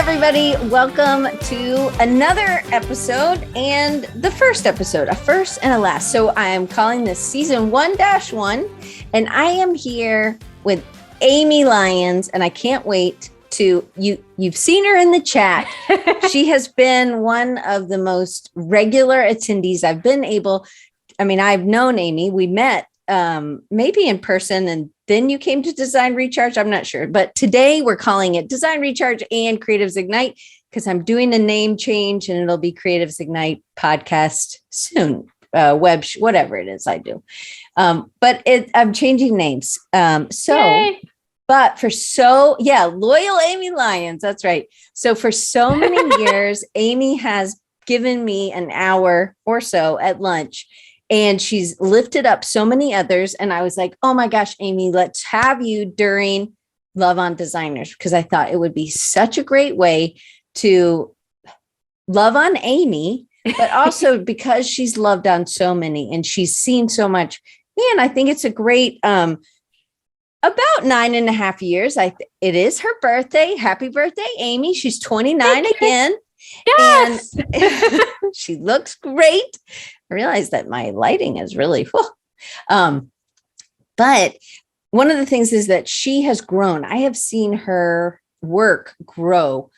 everybody. Welcome to another episode and the first episode, a first and a last. So I am calling this season 1-1, and I am here with Amy Lyons, and I can't wait to you've seen her in the chat. She has been one of the most regular attendees. I've known Amy. We met maybe in person, and then you came to Design Recharge. I'm not sure, but today we're calling it Design Recharge and Creatives Ignite because I'm doing a name change, and it'll be Creatives Ignite podcast soon. Whatever it is I do. But I'm changing names. Yay. Loyal Amy Lyons. That's right. So for so many years, Amy has given me an hour or so at lunch, and she's lifted up so many others. And I was like, oh my gosh, Amy, let's have you during Love on Designers, because I thought it would be such a great way to love on Amy, but also because she's loved on so many and she's seen so much. And I think it's a great, about 9.5 years. It is her birthday. Happy birthday, Amy. She's 29 again. Yes. And she looks great. I realize that my lighting is really, but one of the things is that she has grown. I have seen her work grow.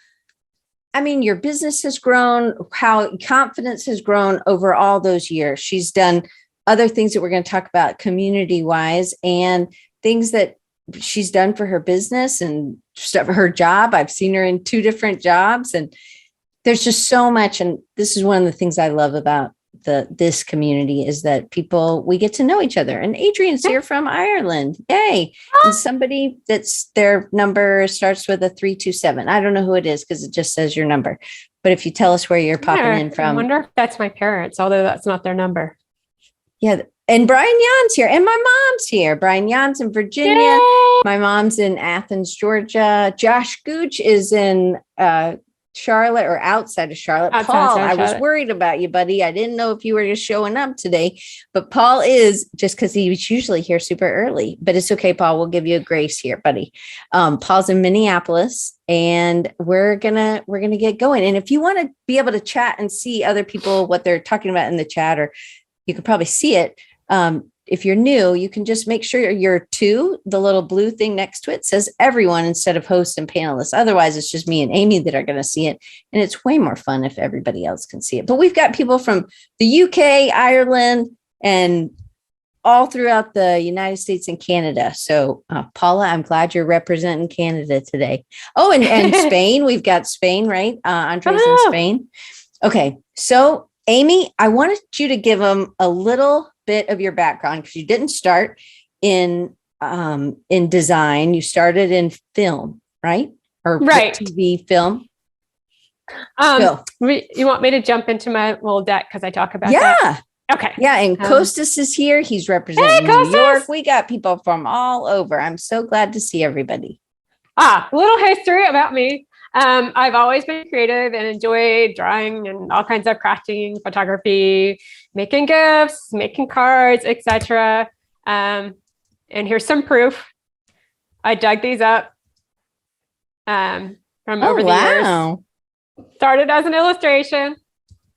I mean, your business has grown, how confidence has grown over all those years. She's done other things that we're going to talk about community-wise, and things that she's done for her business and stuff for her job. I've seen her in 2 different jobs, and there's just so much. And this is one of the things I love about this community is that we get to know each other. And Adrian's here from Ireland. Yay. And somebody that's their number starts with a 327. I don't know who it is because it just says your number. But if you tell us where you're popping in from. I wonder if that's my parents, although that's not their number. Yeah. And Brian Yon's here. And my mom's here. Brian Yon's in Virginia. Yay! My mom's in Athens, Georgia. Josh Gooch is in Charlotte, or outside of Charlotte. Paul, I was worried about you, buddy. I didn't know if you were just showing up today, but Paul is, just because he was usually here super early, but it's okay, Paul. We'll give you a grace here, buddy. Paul's in Minneapolis, and we're gonna get going. And if you want to be able to chat and see other people, what they're talking about in the chat, or you could probably see it. If you're new, you can just make sure you're the little blue thing next to it says everyone instead of hosts and panelists. Otherwise, it's just me and Amy that are going to see it. And it's way more fun if everybody else can see it. But we've got people from the UK, Ireland, and all throughout the United States and Canada. So Paula, I'm glad you're representing Canada today. Oh, and Spain. We've got Spain, right? Andres in Spain. Okay. So Amy, I wanted you to give them a little bit of your background, because you didn't start in design. You started in film, right? Or right. TV film. You want me to jump into my little deck because I talk about that? Okay. Yeah, and Costas is here. He's representing New York. We got people from all over. I'm so glad to see everybody. A little history about me. I've always been creative and enjoyed drawing and all kinds of crafting, photography, making gifts, making cards, etc. And here's some proof. I dug these up from over the years. Started as an illustration,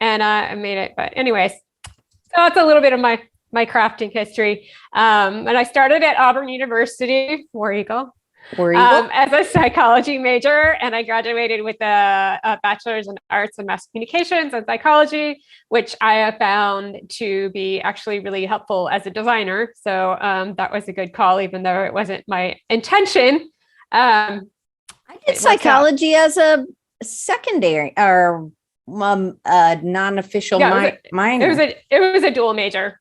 and I made it. But anyways, so that's a little bit of my crafting history. And I started at Auburn University, War Eagle. As a psychology major, and I graduated with a bachelor's in arts and mass communications and psychology, which I have found to be actually really helpful as a designer. So that was a good call, even though it wasn't my intention. I did psychology as a secondary or non-official minor. It was a dual major.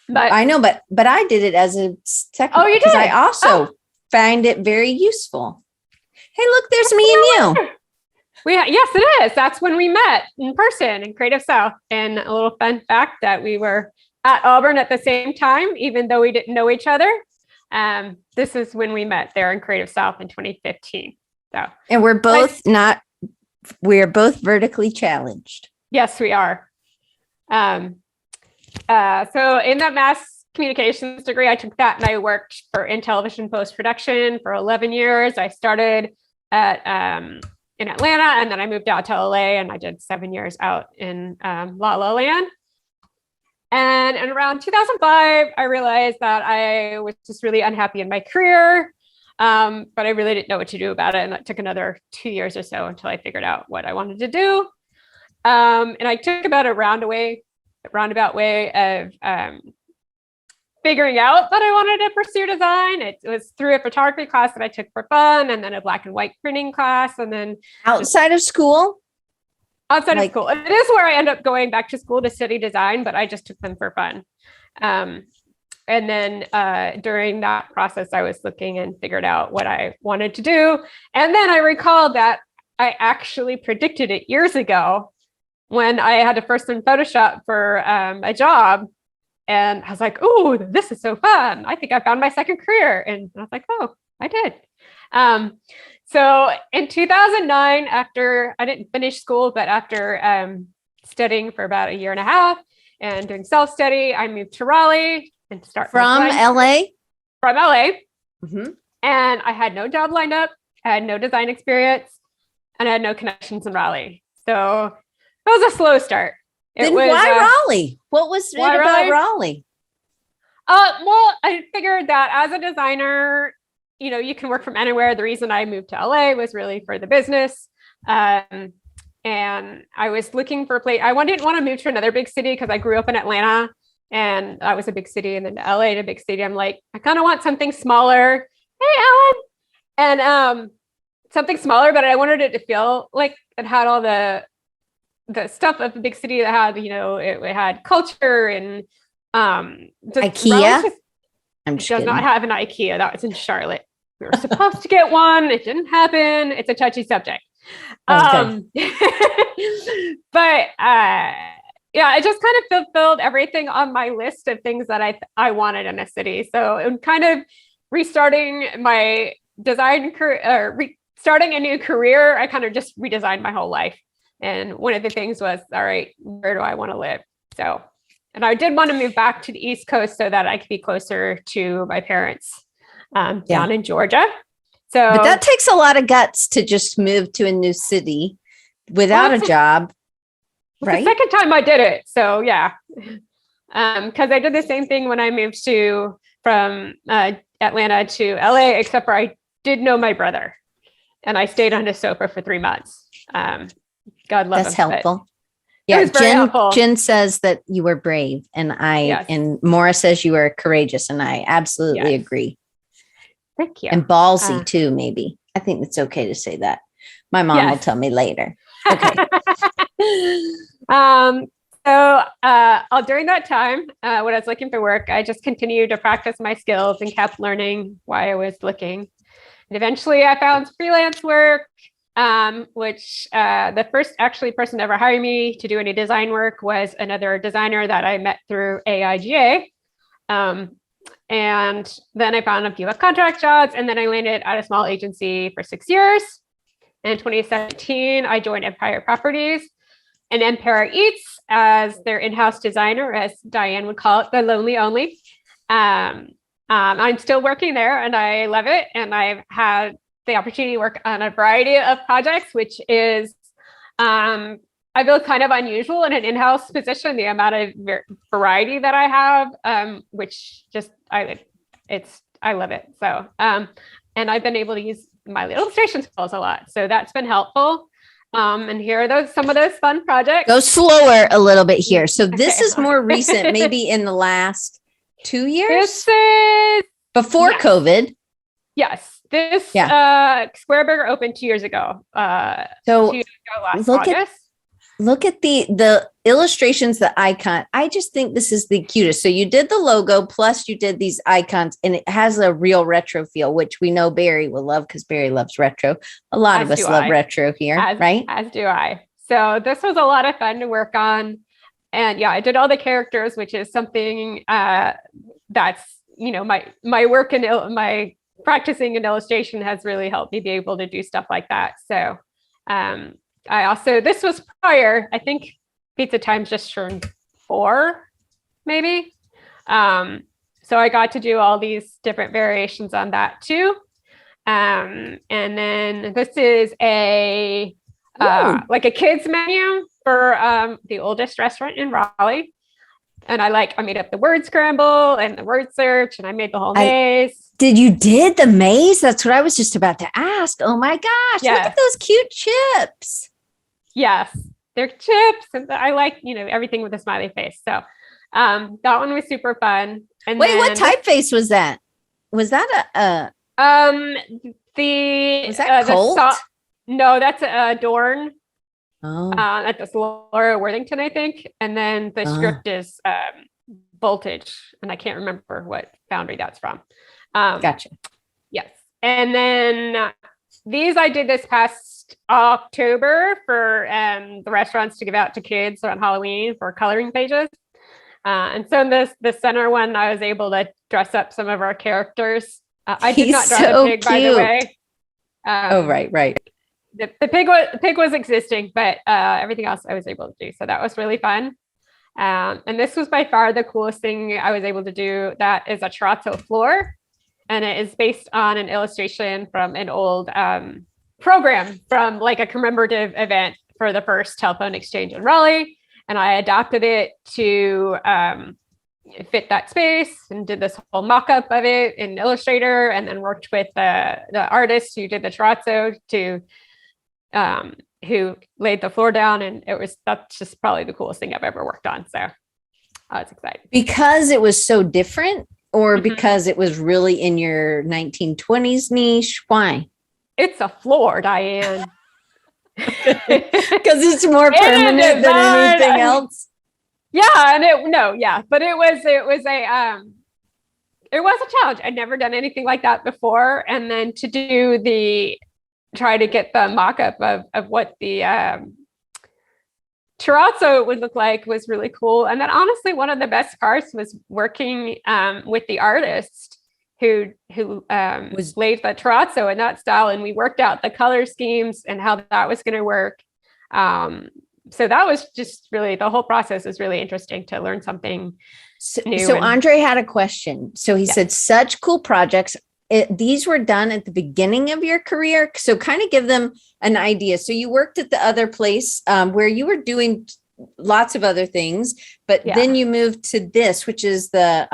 But I know, but I did it as a second. Oh, you did? Because I also find it very useful. Hey, look, there's me and you. Yes, it is. That's when we met in person in Creative South. And a little fun fact that we were at Auburn at the same time, even though we didn't know each other. This is when we met there in Creative South in 2015. So, and we're both vertically challenged. Yes, we are. So in that mass communications degree, I took that and I worked in television post-production for 11 years. I started at in Atlanta, and then I moved out to LA, and I did 7 years out in La La Land. And in around 2005, I realized that I was just really unhappy in my career, but I really didn't know what to do about it. And it took another 2 years or so until I figured out what I wanted to do. And I took about a roundabout way of figuring out that I wanted to pursue design. It was through a photography class that I took for fun, and then a black and white printing class, and then outside of school. Outside of school. It is where I end up going back to school to study design, but I just took them for fun. And then during that process, I was looking and figured out what I wanted to do. And then I recalled that I actually predicted it years ago when I had to first learn Photoshop for a job. And I was like, oh, this is so fun. I think I found my second career. And I was like, oh, I did. So in 2009, after I didn't finish school, but after studying for about a year and a half and doing self-study, I moved to Raleigh and started from LA. From LA. Mm-hmm. And I had no job lined up. I had no design experience, and I had no connections in Raleigh. So it was a slow start. Then why Raleigh? What was it about Raleigh? Well, I figured that as a designer, you can work from anywhere. The reason I moved to LA was really for the business. And I was looking for a place. I didn't want to move to another big city because I grew up in Atlanta, and that was a big city. And then to LA, to a big city, I'm like, I kind of want something smaller. Hey, Ellen. And something smaller, but I wanted it to feel like it had all the stuff of a big city that had, it had culture and IKEA. It does not have an IKEA. That was in Charlotte. We were supposed to get one. It didn't happen. It's a touchy subject. Okay. But yeah, it just kind of fulfilled everything on my list of things that I wanted in a city. So in kind of restarting my design career, starting a new career, I kind of just redesigned my whole life. And one of the things was, all right, where do I want to live? So, and I did want to move back to the East Coast so that I could be closer to my parents down in Georgia. So, but that takes a lot of guts to just move to a new city without a job, right? The second time I did it. So yeah, because I did the same thing when I moved from Atlanta to LA, except for I did know my brother, and I stayed on his sofa for 3 months. God love him. That's helpful. Yeah, Jen says that you were brave, and and Maura says you were courageous, and I absolutely agree. Thank you. And ballsy too, maybe. I think it's okay to say that. My mom will tell me later. Okay. During that time, when I was looking for work, I just continued to practice my skills and kept learning while I was looking. And eventually I found freelance work, which the first person to ever hire me to do any design work was another designer that I met through AIGA. And then I found a few contract jobs, and then I landed at a small agency for 6 years. In 2017, I joined Empire Properties and Empire Eats as their in-house designer, as Diane would call it, the lonely only. I'm still working there, and I love it. And I've had the opportunity to work on a variety of projects, which is, I feel kind of unusual in an in-house position, the amount of variety that I have, which just, I love it. So, and I've been able to use my illustration skills a lot. So that's been helpful. And here are some of those fun projects. Go slower a little bit here. So this is more recent, maybe in the last 2 years? This is before COVID. Yes. This Square Burger opened 2 years ago. So 2 years ago last August. Look at the illustrations, the icon. I just think this is the cutest. So you did the logo, plus you did these icons, and it has a real retro feel, which we know Barry will love because Barry loves retro. A lot of us love retro here, right? As do I. So this was a lot of fun to work on. And yeah, I did all the characters, which is something that's, my work and my practicing in illustration has really helped me be able to do stuff like that. So this was prior, I think Pizza Time's just turned 4, maybe. So I got to do all these different variations on that too. And then this is a like a kids menu for the oldest restaurant in Raleigh. And I made up the word scramble and the word search, and I made the whole maze. You did the maze? That's what I was just about to ask. Oh my gosh. Look at those cute chips. Yes, they're chips. And I like, everything with a smiley face. So that one was super fun. And wait, what typeface was that? Was that was that Colt? No, that's a Dorn. Oh. At the Laura Worthington, I think. And then the script is Voltage, and I can't remember what foundry that's from. Gotcha. Yes. And then these I did this past October for the restaurants to give out to kids on Halloween for coloring pages. And so in the center one, I was able to dress up some of our characters. I did not draw the pig, by the way. Right. The pig was existing, but everything else I was able to do. So that was really fun. And this was by far the coolest thing I was able to do. That is a terrazzo floor. And it is based on an illustration from an old program from like a commemorative event for the first telephone exchange in Raleigh. And I adapted it to fit that space and did this whole mock-up of it in Illustrator, and then worked with the artist who did the terrazzo who laid the floor down. And that's just probably the coolest thing I've ever worked on. So I was excited. Because it was so different, or because it was really in your 1920s niche? Why? It's a floor, Diane. Because it's more permanent than anything else. Yeah, but it was a challenge. I'd never done anything like that before, and then to try to get the mock-up of what the terrazzo would look like was really cool. And then honestly, one of the best parts was working with the artist who laid the terrazzo in that style, and we worked out the color schemes and how that was going to work. So that was just really, the whole process was really interesting to learn something new. So Andre had a question. So he said, such cool projects. These were done at the beginning of your career. So kind of give them an idea. So you worked at the other place where you were doing lots of other things, but then you moved to this, which is they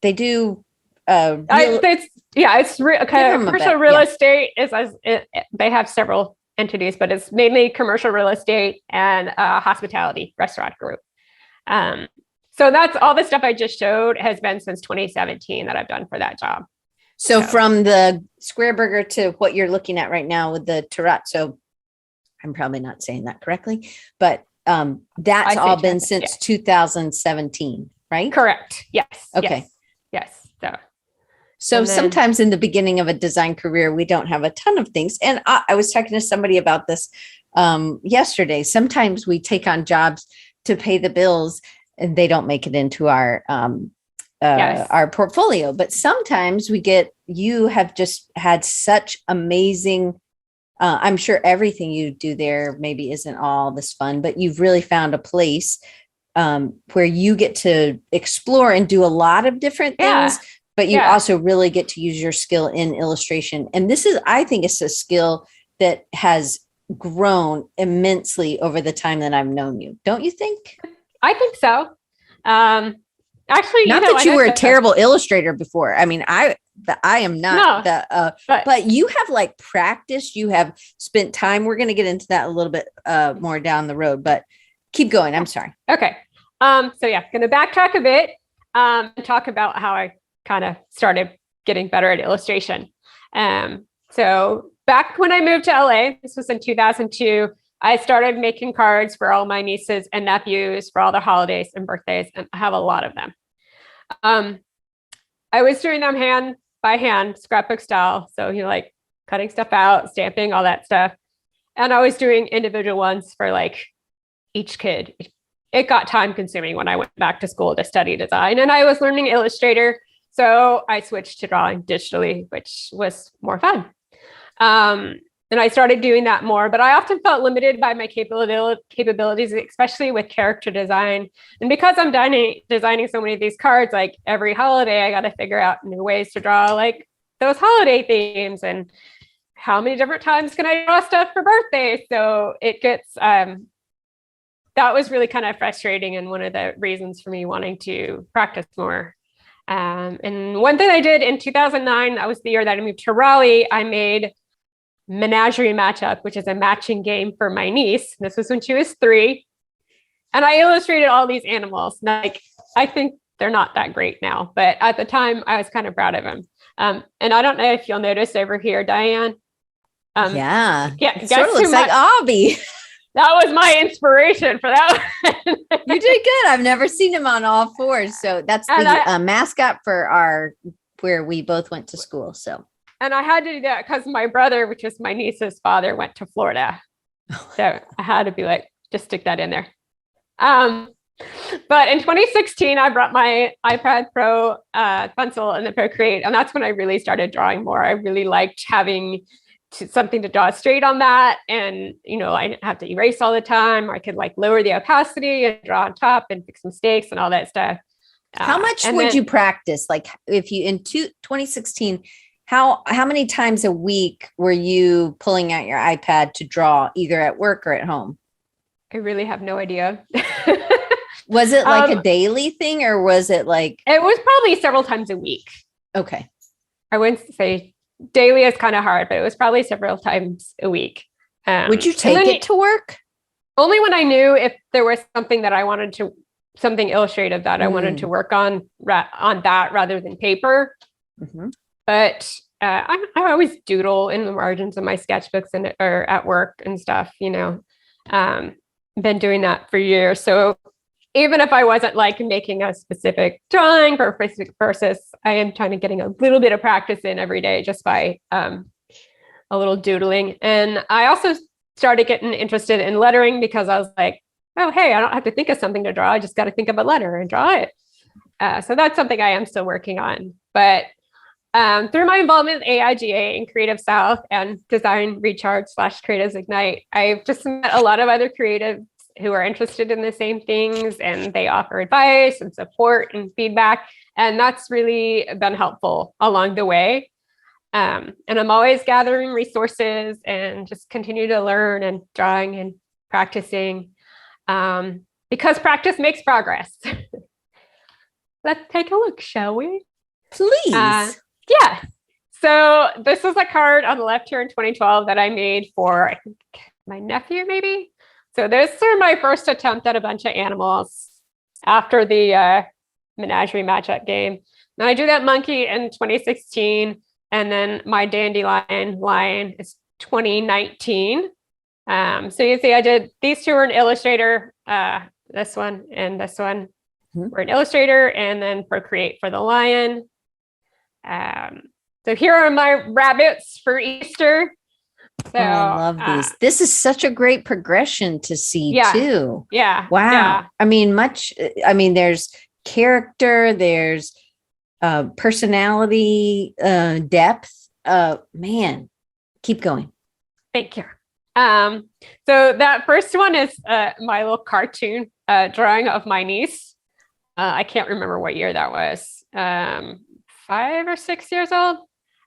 do. It's commercial real estate. They have several entities, but it's mainly commercial real estate and hospitality restaurant group. So that's all the stuff I just showed has been since 2017 that I've done for that job. So from the square burger to what you're looking at right now with the terrazzo, I'm probably not saying that correctly, but that's all been since 2017, right? Correct. Yes. Okay. Yes. So sometimes in the beginning of a design career, we don't have a ton of things. And I was talking to somebody about this yesterday. Sometimes we take on jobs to pay the bills and they don't make it into our portfolio. But sometimes you have just had such amazing, I'm sure everything you do there maybe isn't all this fun, but you've really found a place where you get to explore and do a lot of different things, but you also really get to use your skill in illustration. And I think it's a skill that has grown immensely over the time that I've known you. Don't you think? I think so. Actually, not that you were a terrible illustrator before. I mean, I am not, but you have like practiced, you have spent time. We're going to get into that a little bit more down the road, but keep going. I'm sorry. Okay. Going to backtrack a bit and talk about how I kind of started getting better at illustration. So back when I moved to LA, this was in 2002, I started making cards for all my nieces and nephews for all their holidays and birthdays, and I have a lot of them. I was doing them hand by hand, scrapbook style. So, like cutting stuff out, stamping, all that stuff. And I was doing individual ones for like each kid. It got time consuming when I went back to school to study design, and I was learning Illustrator. So I switched to drawing digitally, which was more fun. And I started doing that more, but I often felt limited by my capabilities, especially with character design. And because I'm designing so many of these cards, like every holiday, I got to figure out new ways to draw like those holiday themes and how many different times can I draw stuff for birthdays? So it gets, that was really kind of frustrating and one of the reasons for me wanting to practice more. And one thing I did in 2009, that was the year that I moved to Raleigh, I made Menagerie Matchup, which is a matching game for my niece. This was when she was 3. And I illustrated all these animals. Like, I think they're not that great now, but at the time I was kind of proud of them. And I don't know if you'll notice over here, Diane. Yeah. It guess sort of looks like Obby. That was my inspiration for that one. You did good. I've never seen him on all 4. So that's the mascot for where we both went to school. So. And I had to do that because my brother, which is my niece's father, went to Florida. So I had to be like, just stick that in there. But in 2016, I brought my iPad Pro pencil and the Procreate, and that's when I really started drawing more. I really liked having something to draw straight on that. And, I didn't have to erase all the time. I could like lower the opacity and draw on top and fix mistakes and all that stuff. How much would you practice? Like if you, in 2016, how many times a week were you pulling out your iPad to draw either at work or at home? I really have no idea. Was it like a daily thing or was it like? It was probably several times a week. Okay. I wouldn't say daily is kind of hard, but it was probably several times a week. Would you take it to work? Only when I knew if there was something that I wanted to, something illustrative that I wanted to work on that rather than paper. Mm-hmm. But I always doodle in the margins of my sketchbooks or at work and stuff, been doing that for years. So even if I wasn't like making a specific drawing for a specific purpose, I am trying to getting a little bit of practice in every day just by a little doodling. And I also started getting interested in lettering because I was like, oh, hey, I don't have to think of something to draw. I just got to think of a letter and draw it. So that's something I am still working on. But through my involvement with AIGA and Creative South and Design Recharge / Creatives Ignite, I've just met a lot of other creatives who are interested in the same things, and they offer advice and support and feedback. And that's really been helpful along the way. And I'm always gathering resources and just continue to learn and drawing and practicing because practice makes progress. Let's take a look, shall we? Please. Yeah. So this is a card on the left here in 2012 that I made for, I think, my nephew, maybe. So this is my first attempt at a bunch of animals after the Menagerie Matchup game. And I drew that monkey in 2016. And then my dandelion lion is 2019. So you see, I did these 2 were in Illustrator. This one and this one were in Illustrator, and then Procreate for the lion. So here are my rabbits for Easter. So, I love these. This is such a great progression to see too. Yeah. Wow. Yeah. There's character, there's personality, depth. Man, keep going. Thank you. So that first one is my little cartoon drawing of my niece. I can't remember what year that was. 5 or 6 years old.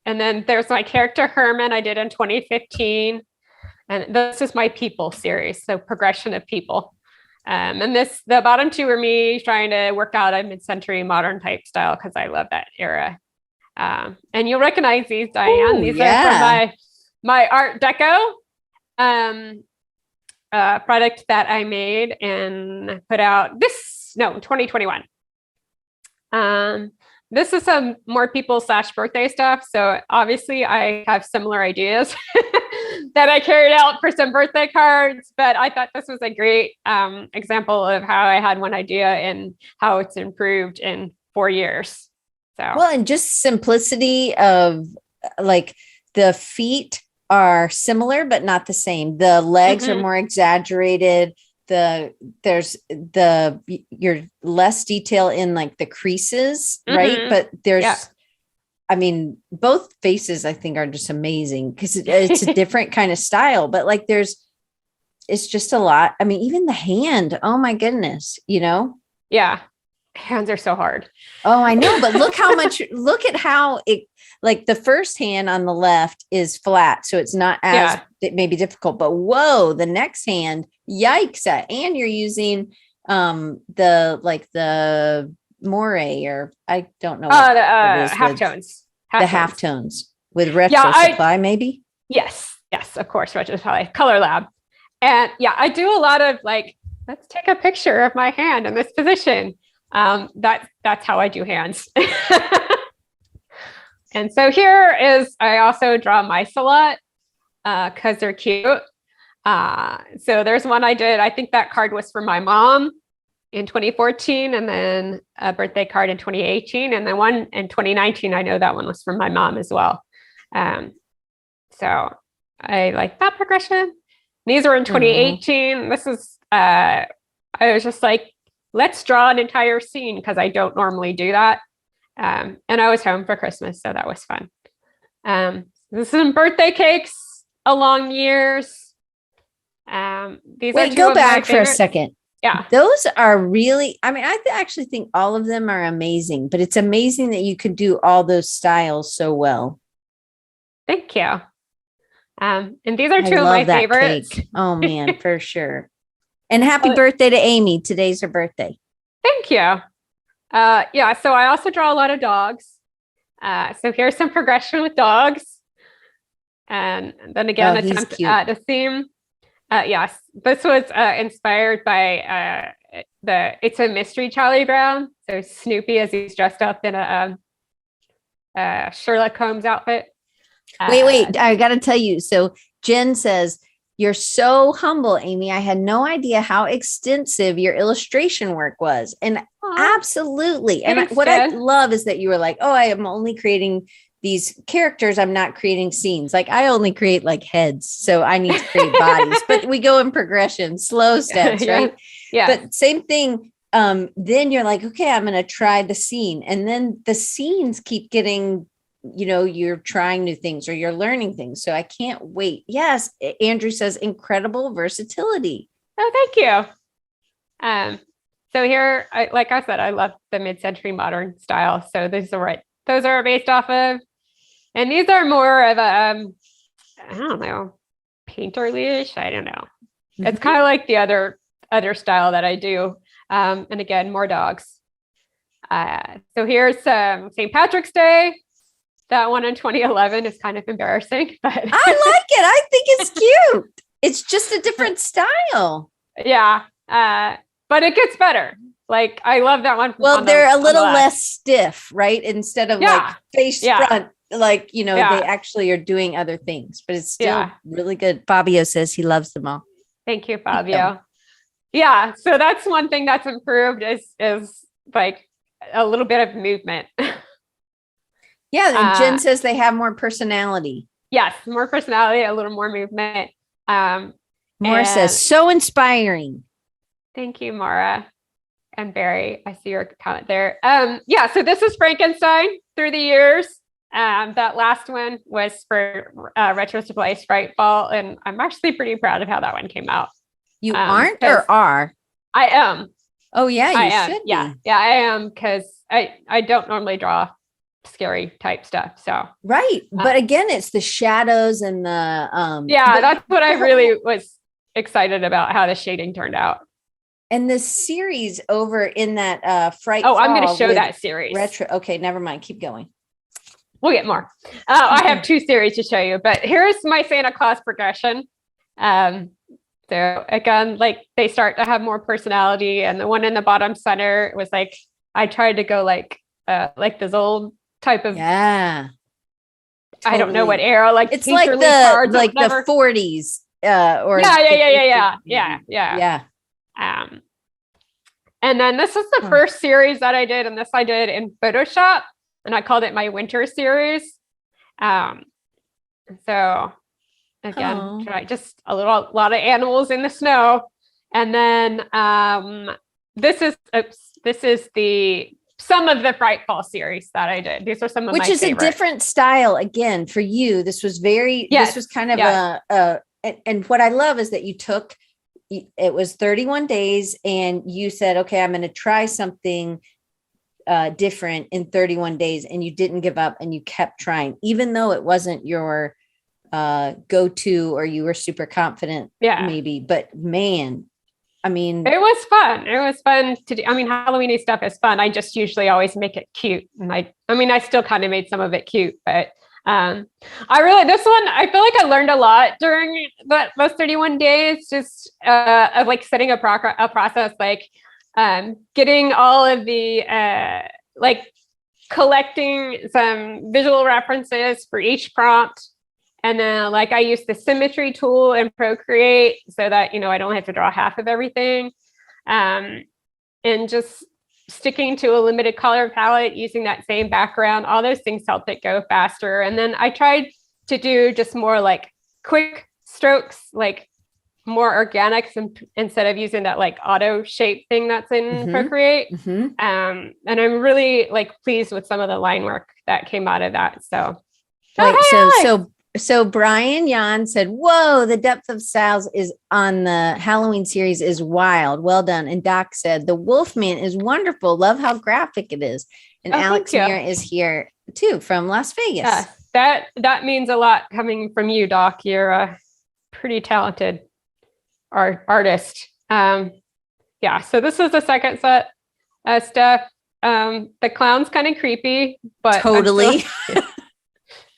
And then there's my character Herman I did in 2015. And this is my people series. So progression of people. And the bottom 2 are me trying to work out a mid-century modern type style because I love that era. And you'll recognize these, Diane. Ooh, these are from my Art Deco product that I made and put out 2021. This is some more people / birthday stuff. So obviously I have similar ideas that I carried out for some birthday cards, but I thought this was a great example of how I had one idea and how it's improved in 4 years. So, well, and just simplicity of like the feet are similar, but not the same. The legs are more exaggerated. You're less detail in like the creases, right? But there's, both faces I think are just amazing because it's a different kind of style, but like it's just a lot. I mean, even the hand, oh my goodness, Yeah. Hands are so hard. Oh, I know, but look at how it, like the first hand on the left is flat. So it's not as, it may be difficult, but whoa, the next hand, yikes. And you're using the moire, or I don't know. The halftones. The halftones with retro supply, maybe? Yes, of course, retro supply, Color Lab. And yeah, I do a lot of like, let's take a picture of my hand in this position. That's how I do hands. And so here is, I also draw mice a lot because they're cute. So there's one I did, I think that card was for my mom in 2014, and then a birthday card in 2018, and then one in 2019. I know that one was from my mom as well. So I like that progression. These were in 2018. This is, I was just like, let's draw an entire scene because I don't normally do that. And I was home for Christmas, so that was fun. This is some birthday cakes along years. These Wait, are go back for a second. Yeah. Those are really, I mean, actually think all of them are amazing, but it's amazing that you could do all those styles so well. Thank you. And these are two of my favorites. Cake. Oh man, for sure. And happy birthday to Amy. Today's her birthday. Thank you. Yeah, so I also draw a lot of dogs. So here's some progression with dogs. And then again, attempt at a theme. Yes, this was inspired by It's a Mystery Charlie Brown. So Snoopy as he's dressed up in a Sherlock Holmes outfit. Wait, I got to tell you. So Jen says, you're so humble, Amy. I had no idea how extensive your illustration work was. And absolutely. And what I love is that you were like, oh, I am only creating these characters. I'm not creating scenes. Like I only create like heads. So I need to create bodies, but we go in progression, slow steps, right? Yeah. But same thing. Then you're like, okay, I'm going to try the scene. And then the scenes keep getting, you're trying new things or you're learning things. So I can't wait. Yes. Andrew says incredible versatility. Oh, thank you. So here, like I said, I love the mid-century modern style. So those are based off of, and these are more of a, I don't know, painterly-ish. I don't know. Mm-hmm. It's kind of like the other style that I do. And again, more dogs. So here's St. Patrick's Day. That one in 2011 is kind of embarrassing, but I like it. I think it's cute. It's just a different style. Yeah. But it gets better. Like I love that one. Well, they're a little less stiff, right? Instead of like face front, like, they actually are doing other things, but it's still really good. Fabio says he loves them all. Thank you, Fabio. Yeah. So that's one thing that's improved is like a little bit of movement. Yeah. And Jen says they have more personality. Yes. More personality, a little more movement. Maura says, so inspiring. Thank you, Maura and Barry. I see your comment there. So this is Frankenstein through the years. That last one was for Retro Supply Sprite Ball. And I'm actually pretty proud of how that one came out. You aren't or are? I am. Oh, yeah, you should be. Yeah, I am because I don't normally draw scary type stuff. So right. But again, it's the shadows and the that's what I really was excited about, how the shading turned out. And the series over in that Fright. Oh, I'm going to show that series. Retro. Okay, never mind. Keep going. We'll get more. I have two series to show you, but here's my Santa Claus progression. So again, like they start to have more personality, and the one in the bottom center was like I tried to go like this old type of totally. I don't know what era, like it's like the 40s or yeah. And then this is the first series that I did, and this I did in Photoshop, and I called it my winter series. So again, just a lot of animals in the snow. And then this is some of the Frightfall series that I did. These are some of my favorites. A different style again for you. This was this was kind of and what I love is that you took, it was 31 days and you said, okay, I'm going to try something different in 31 days and you didn't give up and you kept trying, even though it wasn't your go-to or you were super confident maybe, but man, I mean, it was fun. It was fun to do. I mean, Halloween-y stuff is fun. I just usually always make it cute. And I still kind of made some of it cute, but this one, I feel like I learned a lot during those 31 days, just of like setting a process, like getting all of the like collecting some visual references for each prompt. And then like I use the symmetry tool in Procreate so that, I don't have to draw half of everything. And just sticking to a limited color palette, using that same background, all those things helped it go faster. And then I tried to do just more like quick strokes, like more organic instead of using that like auto shape thing that's in Procreate. And I'm really like pleased with some of the line work that came out of that. So, So Brian Yan said, whoa, the depth of styles is on the Halloween series is wild. Well done. And Doc said, the Wolfman is wonderful. Love how graphic it is. And Alex Mira is here too from Las Vegas. Yeah, that means a lot coming from you, Doc. You're a pretty talented artist. So this is the second set of stuff. The clown's kind of creepy, but totally.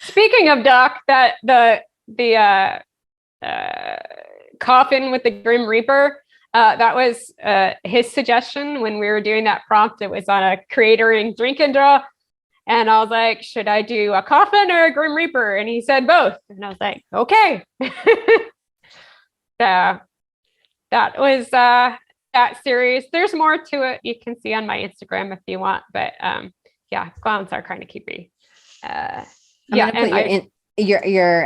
Speaking of Doc, that the coffin with the Grim Reaper, that was his suggestion when we were doing that prompt. It was on a creatoring drink and draw. And I was like, should I do a coffin or a Grim Reaper? And he said both. And I was like, okay. So that was that series. There's more to it. You can see on my Instagram if you want. But clowns are kind of creepy. I'm gonna put your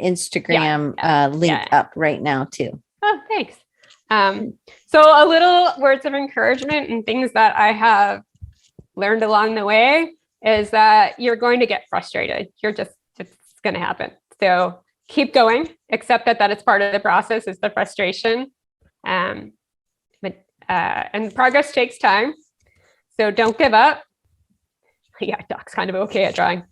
Instagram link up right now too. Oh, thanks. So a little words of encouragement and things that I have learned along the way is that you're going to get frustrated. It's going to happen. So keep going, accept that it's part of the process, is the frustration. And progress takes time. So don't give up. Yeah, Doc's kind of okay at drawing.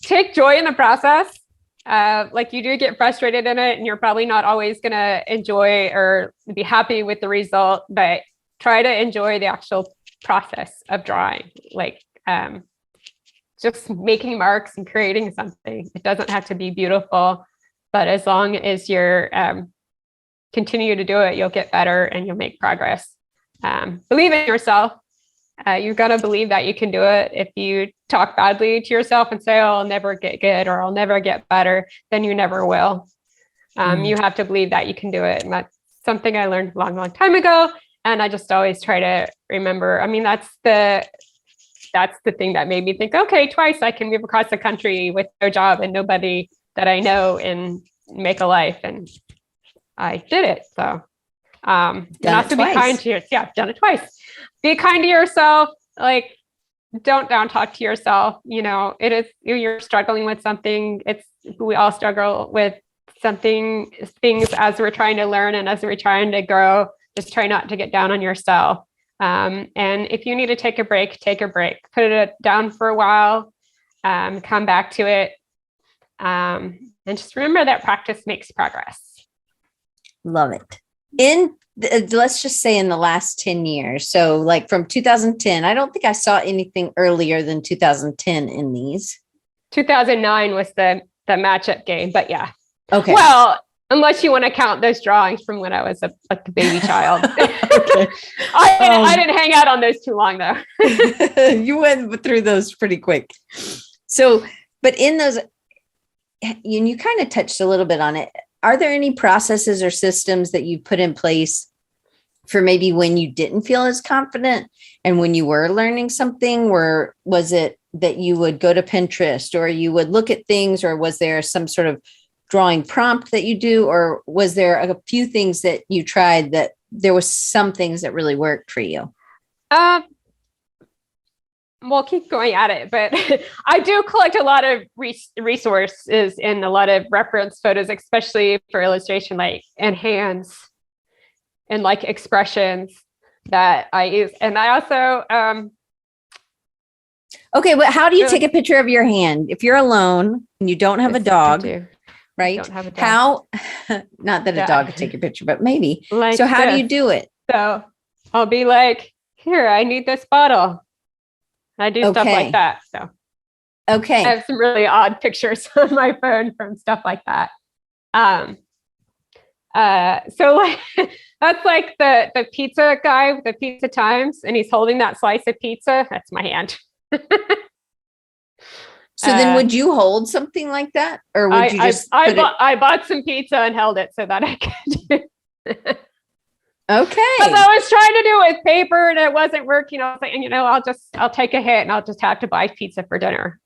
Take joy in the process. Like you do get frustrated in it and you're probably not always going to enjoy or be happy with the result, but try to enjoy the actual process of drawing, like just making marks and creating something. It doesn't have to be beautiful, but as long as you're continue to do it, you'll get better and you'll make progress. Believe in yourself. You're going to believe that you can do it. If you talk badly to yourself and say, oh, I'll never get good or I'll never get better, then you never will. You have to believe that you can do it. And that's something I learned a long, long time ago. And I just always try to remember. I mean, that's the thing that made me think, okay, twice I can move across the country with no job and nobody that I know and make a life. And I did it. So not to be kind to yourself. Yeah, I've done it twice. Be kind to yourself. Like, don't down talk to yourself. It is, you're struggling with something. We all struggle with things as we're trying to learn and as we're trying to grow. Just try not to get down on yourself. And if you need to take a break, take a break. Put it down for a while. Come back to it. And just remember that practice makes progress. Love it. Let's just say in the last 10 years. So like from 2010, I don't think I saw anything earlier than 2010 in these. 2009 was the matchup game, but yeah. Okay. Well, unless you want to count those drawings from when I was a baby child. Okay. I didn't hang out on those too long though. You went through those pretty quick. So, but in those, you kind of touched a little bit on it. Are there any processes or systems that you put in place for maybe when you didn't feel as confident and when you were learning something? Or was it that you would go to Pinterest or you would look at things, or was there some sort of drawing prompt that you do? Or was there a few things that you tried that there was some things that really worked for you? We'll keep going at it, but I do collect a lot of resources and a lot of reference photos, especially for illustration, like and hands and like expressions that I use. And I also Okay, but how do you take a picture of your hand if you're alone and you don't have a dog, right? Don't have a dog. How, not that a dog could take your picture, but maybe. Like so how do you do it? So I'll be like, here, I need this bottle. I do stuff like that. So okay. I have some really odd pictures on my phone from stuff like that. So like that's like the pizza guy with the Pizza Times, and he's holding that slice of pizza. That's my hand. So then would you hold something like that? Or would you just I bought some pizza and held it so that I could Okay. Because I was trying to do it with paper and it wasn't working. I was like, I'll take a hit and I'll just have to buy pizza for dinner.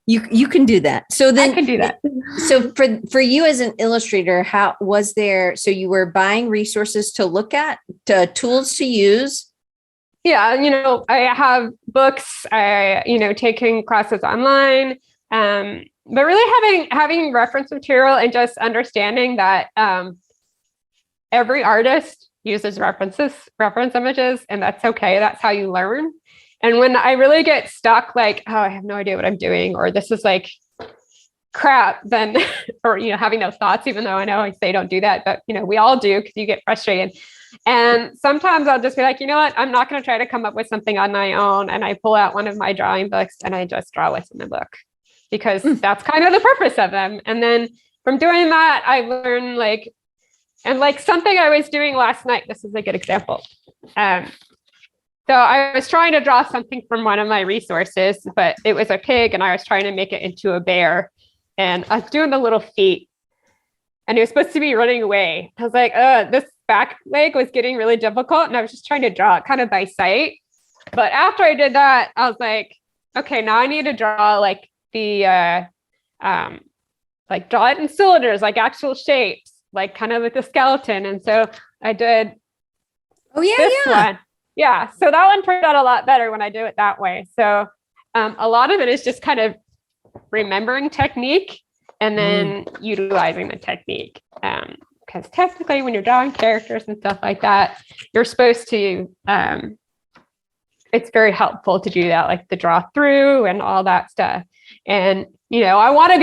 You can do that. So then I can do that. So for you as an illustrator, how was there, so you were buying resources to look at, tools to use? Yeah. I have books, taking classes online, but really having reference material and just understanding that, every artist uses reference images, and that's okay. That's how you learn. And when I really get stuck, like, oh, I have no idea what I'm doing, or this is like crap, then, or, having those thoughts, even though I know I say don't do that, but, we all do because you get frustrated. And sometimes I'll just be like, you know what, I'm not going to try to come up with something on my own. And I pull out one of my drawing books and I just draw what's in the book, because that's kind of the purpose of them. And then from doing that, I learn something I was doing last night. This is a good example. So I was trying to draw something from one of my resources, but it was a pig and I was trying to make it into a bear. And I was doing the little feet and it was supposed to be running away. I was like, this back leg was getting really difficult. And I was just trying to draw it kind of by sight. But after I did that, I was like, okay, now I need to draw like the, draw it in cylinders, like actual shapes, like kind of like the skeleton. And so I did this one. Yeah. So that one turned out a lot better when I do it that way. So a lot of it is just kind of remembering technique and then utilizing the technique. Because technically when you're drawing characters and stuff like that, you're supposed to, it's very helpful to do that, like the draw through and all that stuff. And, I want to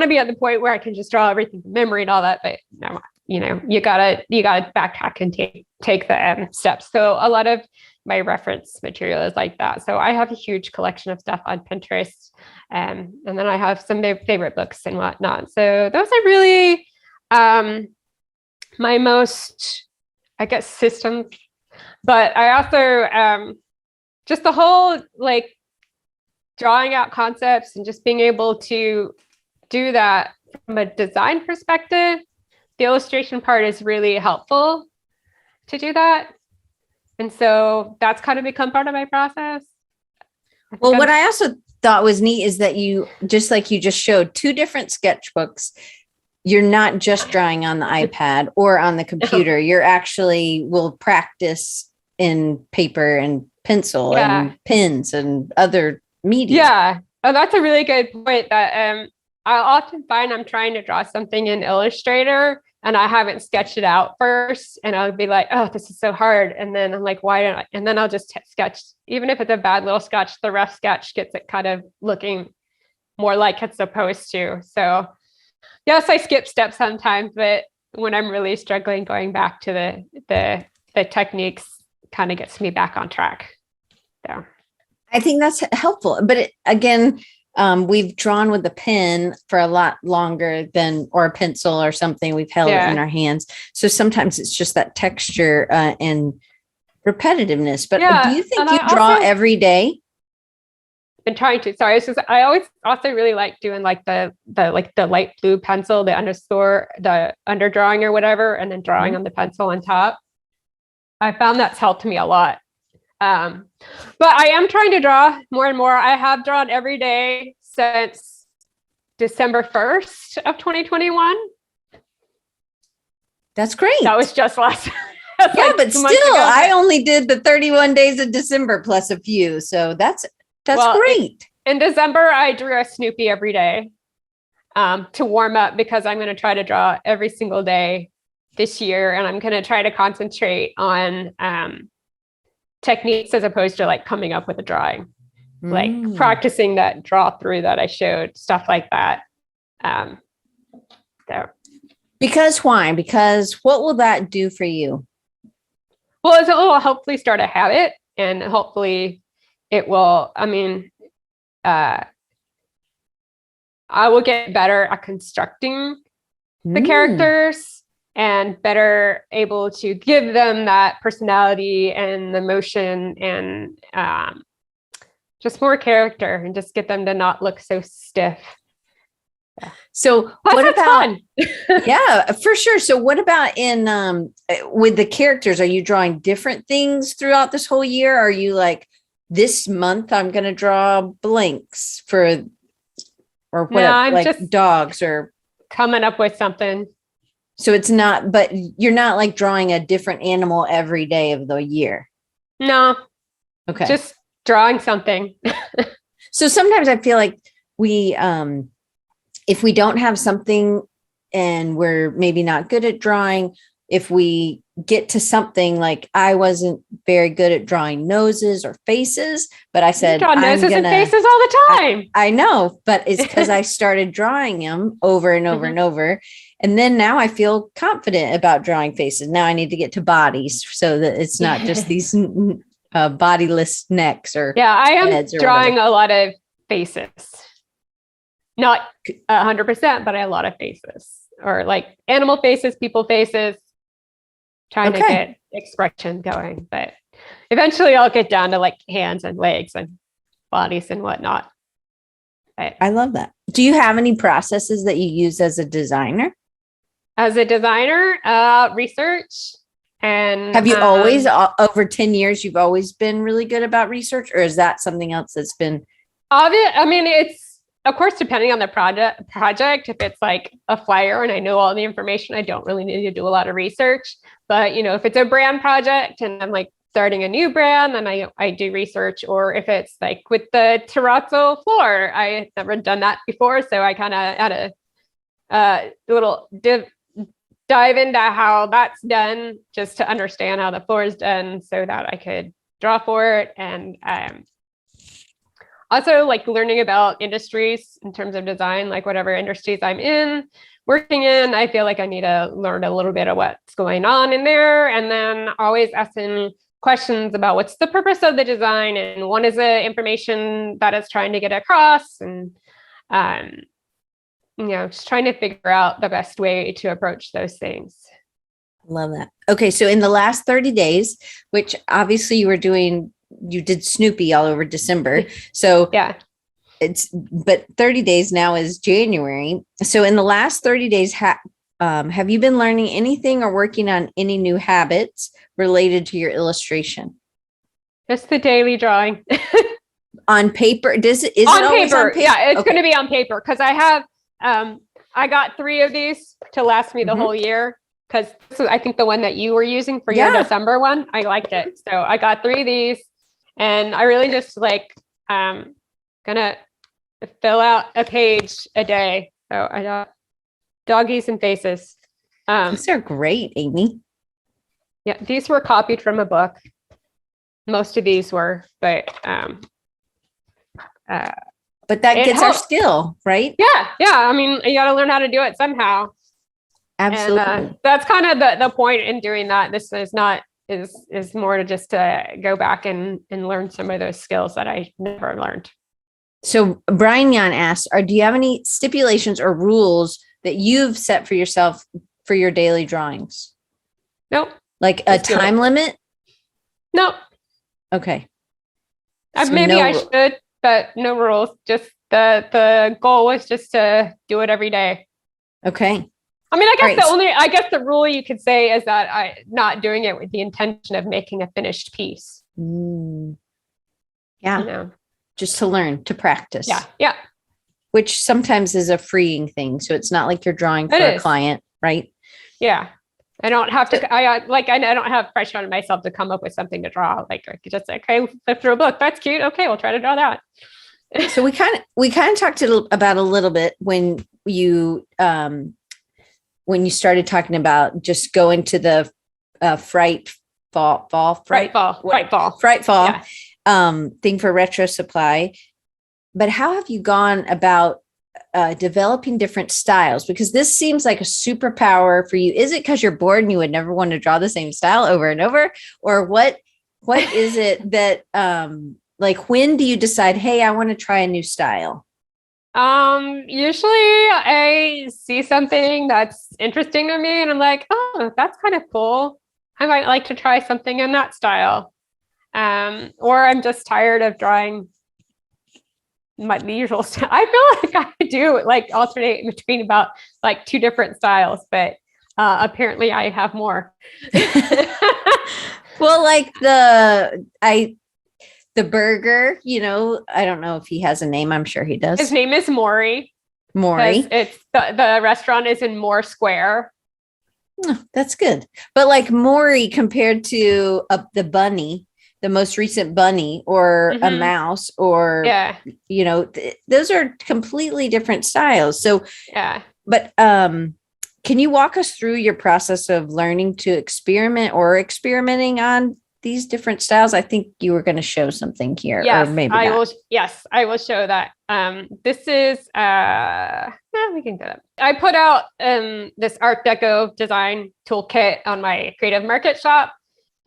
be at the point where I can just draw everything from memory and all that, but no, you gotta backtrack and take the steps. So a lot of my reference material is like that. So I have a huge collection of stuff on Pinterest, and then I have some favorite books and whatnot. So those are really my most, I guess, systems. But I also just the whole like drawing out concepts and just being able to do that from a design perspective. The illustration part is really helpful to do that. And so that's kind of become part of my process. Well, what I also thought was neat is that you just showed two different sketchbooks. You're not just drawing on the iPad or on the computer. You're actually will practice in paper and pencil and pens and other media. Yeah. Oh, that's a really good point. That I often find I'm trying to draw something in Illustrator and I haven't sketched it out first. And I'll be like, oh, this is so hard. And then I'm like, why don't I? And then I'll just sketch, even if it's a bad little sketch, the rough sketch gets it kind of looking more like it's supposed to. So yes, I skip steps sometimes, but when I'm really struggling, going back to the techniques kind of gets me back on track. So I think that's helpful. But we've drawn with a pen for a lot longer or a pencil or something. We've held it in our hands. So sometimes it's just that texture and repetitiveness. But do you think you draw every day? Been trying to. Sorry, it's just I always also really like doing like the light blue pencil, the underdrawing or whatever, and then drawing on the pencil on top. I found that's helped me a lot. But I am trying to draw more and more. I have drawn every day since December 1st of 2021. That's great. That was just last. But still, I only did the 31 days of December plus a few. So that's great. In December, I drew a Snoopy every day to warm up because I'm going to try to draw every single day this year. And I'm going to try to concentrate on techniques as opposed to like coming up with a drawing. like practicing that draw through that I showed, stuff like that. So. Because why? Because what will that do for you? Well, it will hopefully start a habit, and hopefully it will, I will get better at constructing the characters and better able to give them that personality and emotion and just more character, and just get them to not look so stiff. So what about yeah, for sure. So what about in with the characters? Are you drawing different things throughout this whole year? Are you like, this month I'm going to draw blanks for, or whatever, no, like just dogs, or coming up with something. So it's not, but you're not like drawing a different animal every day of the year. No. Okay. Just drawing something. So sometimes I feel like we, if we don't have something and we're maybe not good at drawing, if we get to something, like I wasn't very good at drawing noses or faces, but I said, draw noses and faces all the time. I know, but it's because I started drawing them over and over and over. And then now I feel confident about drawing faces. Now I need to get to bodies so that it's not just these bodiless necks or I am drawing a lot of faces. Not 100%, but a lot of faces, or like animal faces, people faces, trying to get expression going. But eventually I'll get down to like hands and legs and bodies and whatnot. But I love that. Do you have any processes that you use as a designer? As a designer, research. And have you always, over 10 years, you've always been really good about research, or is that something else that's been? It's, of course, depending on the project, if it's like a flyer and I know all the information, I don't really need to do a lot of research. But, if it's a brand project and I'm like starting a new brand, then I do research. Or if it's like with the terrazzo floor, I had never done that before. So I kind of had a little dive into how that's done, just to understand how the floor is done so that I could draw for it. And also like learning about industries in terms of design, like whatever industries I'm working in, I feel like I need to learn a little bit of what's going on in there. And then always asking questions about what's the purpose of the design and what is the information that it's trying to get across. And, just trying to figure out the best way to approach those things. Love that. Okay. So in the last 30 days, which obviously you did Snoopy all over December. So yeah, but 30 days now is January. So in the last 30 days, have you been learning anything or working on any new habits related to your illustration? Just the daily drawing. On paper? Is it on always paper? on paper? Yeah, it's going to be on paper, because I have, I got 3 of these to last me the whole year. Because I think the one that you were using for your December one, I liked it. So I got 3 of these. And I really just like, gonna fill out a page a day. So I got doggies and faces. These are great, Amy. Yeah, these were copied from a book. Most of these were, but that gets our skill, right? Yeah. You got to learn how to do it somehow. Absolutely. And, that's kind of the point in doing that. This is not. Is more to just to go back and learn some of those skills that I never learned. So Brian Yan asks, do you have any stipulations or rules that you've set for yourself for your daily drawings? Nope. Like a time limit? Nope. Okay. So maybe I should, but no rules. Just the goal was just to do it every day. Okay. I guess the rule you could say is that I'm not doing it with the intention of making a finished piece. Yeah. Just to learn, to practice. Yeah. Which sometimes is a freeing thing. So it's not like you're drawing for a client, right? Yeah. I don't have to, I don't have pressure on myself to come up with something to draw. Like I could just say, okay, flip through a book. That's cute. Okay, we'll try to draw that. So we kind of talked about a little bit when you started talking about just going to the Fright Fall. Yeah. thing for Retro Supply. But how have you gone about developing different styles? Because this seems like a superpower for you. Is it because you're bored and you would never want to draw the same style over and over? Or what is it that like when do you decide, hey, I want to try a new style? Usually I see something that's interesting to me and I'm like, oh, that's kind of cool. I might like to try something in that style. Or I'm just tired of drawing my usual style. I feel like I do like alternate between about like 2 different styles, but apparently I have more. Well, like the burger, I don't know if he has a name. I'm sure he does. His name is Maury. Maury. It's the restaurant is in Moore Square. Oh, that's good. But like Maury compared to the bunny, the most recent bunny, or a mouse, or, those are completely different styles. So, but can you walk us through your process of learning to experiment or experimenting on these different styles? I think you were going to show something here. Yes, or maybe I not. will. Yes, I will show that. This is, we can get it. I put out this Art Deco design toolkit on my Creative Market shop.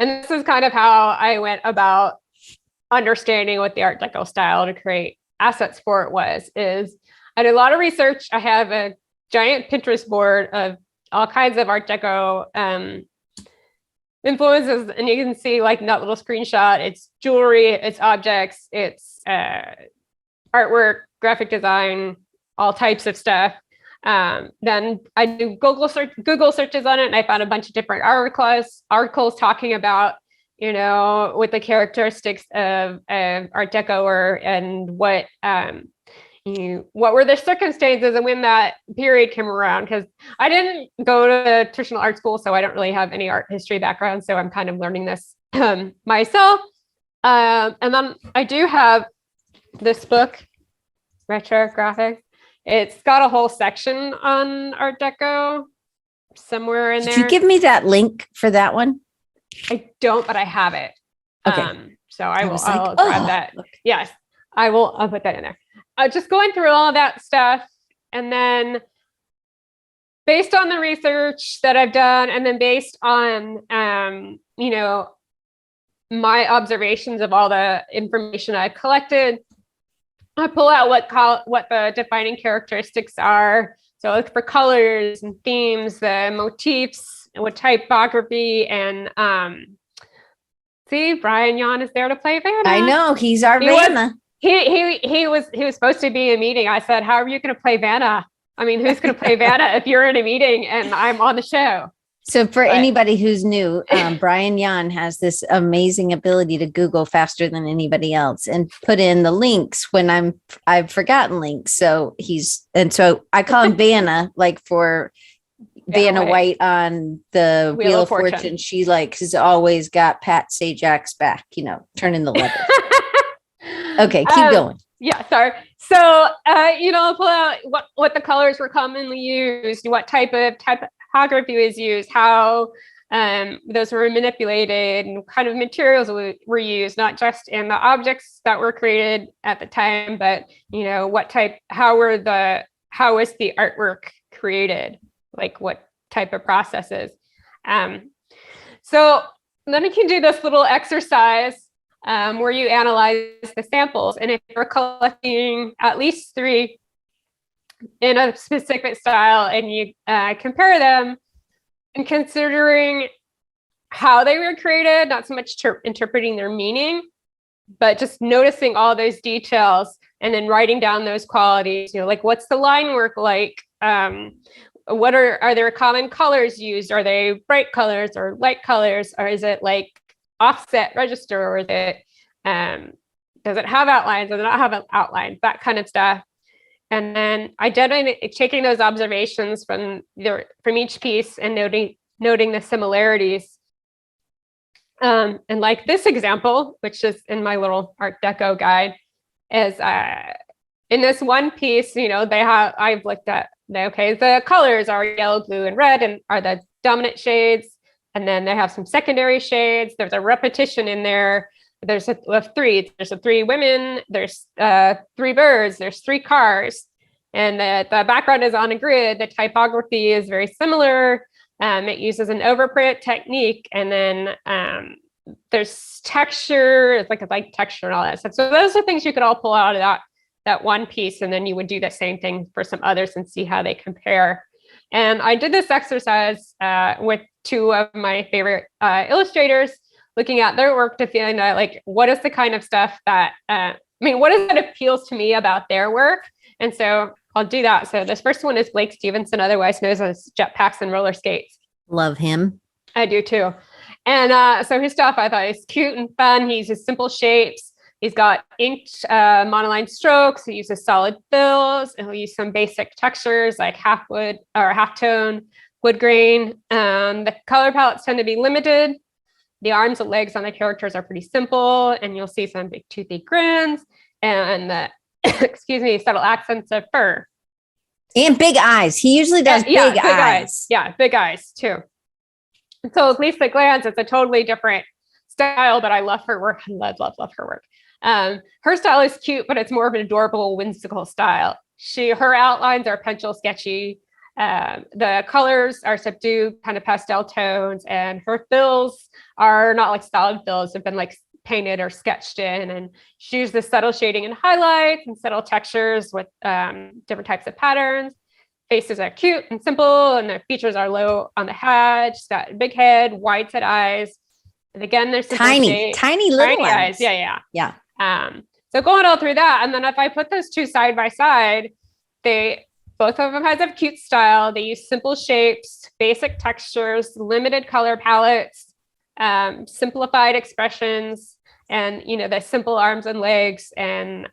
And this is kind of how I went about understanding what the Art Deco style to create assets for it is I did a lot of research. I have a giant Pinterest board of all kinds of Art Deco influences, and you can see like in that little screenshot, it's jewelry, it's objects, it's artwork, graphic design, all types of stuff. Then I do Google searches on it, and I found a bunch of different articles talking about, what the characteristics of Art Deco and what were the circumstances and when that period came around. Because I didn't go to traditional art school, so I don't really have any art history background. So I'm kind of learning this myself. And then I do have this book, Retrographic. It's got a whole section on Art Deco somewhere in there. Did you give me that link for that one? I don't, but I have it. Okay. So I'll grab that. Look. Yes, I'll put that in there. Just going through all of that stuff. And then based on the research that I've done, and then based on, my observations of all the information I've collected, I pull out what the defining characteristics are. So I look for colors and themes, the motifs, and what typography, and see, Brian Yon is there to play Vanna. I know, he's our Vanna. He was supposed to be in a meeting. I said, how are you going to play Vanna? I mean, who's going to play Vanna if you're in a meeting and I'm on the show? So for anybody who's new, Brian Yon has this amazing ability to Google faster than anybody else and put in the links when I've forgotten links. So so I call him Vanna, like for Vanna White on the Wheel of Fortune. She has always got Pat Sajak's back, turning the lever. Okay, keep going. Yeah, sorry. So, I'll pull out what the colors were commonly used, what type of typography was used, how those were manipulated, and what kind of materials were used, not just in the objects that were created at the time, but how was the artwork created, like what type of processes. So then you can do this little exercise where you analyze the samples, and if you're collecting at least 3 in a specific style, and you compare them and considering how they were created, not so much interpreting their meaning, but just noticing all those details and then writing down those qualities, like what's the line work like? What are there common colors used? Are they bright colors or light colors? Or is it like offset register, or is it, does it have outlines? Does it not have outlines? That kind of stuff. And then taking those observations from each piece and noting the similarities. And like this example, which is in my little Art Deco guide, is in this one piece, I've looked at, the colors are yellow, blue, and red, and are the dominant shades. And then they have some secondary shades. There's a repetition in there. of three. There's three women, there's three birds, there's three cars, and the background is on a grid. The typography is very similar. It uses an overprint technique, and then there's texture. It's like a light texture and all that stuff. So those are things you could all pull out of that one piece, and then you would do the same thing for some others and see how they compare. And I did this exercise with two of my favorite illustrators, looking at their work to find out, like, what is the kind of stuff that, what is that appeals to me about their work? And so I'll do that. So this first one is Blake Stevenson, otherwise known as Jetpacks and Roller Skates. Love him. I do too. And so his stuff I thought is cute and fun. He uses simple shapes. He's got inked monoline strokes. He uses solid fills. And he'll use some basic textures like half wood or half tone, wood grain. The color palettes tend to be limited. The arms and legs on the characters are pretty simple, and you'll see some big toothy grins and the subtle accents of fur. And big eyes. He usually does big eyes. Yeah, big eyes too. So at least at glance, it's a totally different style, but I love her work. I love her work. Her style is cute, but it's more of an adorable, whimsical style. Her outlines are pencil sketchy. The colors are subdued, kind of pastel tones, and her fills are not like solid fills. They've been like painted or sketched in, and she used the subtle shading and highlights and subtle textures with different types of patterns. Faces are cute and simple, and their features are low on the head. She's got a big head, wide set eyes. And again, there's tiny little eyes. Yeah. So going all through that, and then if I put those two side by side, both of them has a cute style. They use simple shapes, basic textures, limited color palettes, simplified expressions, and the simple arms and legs, and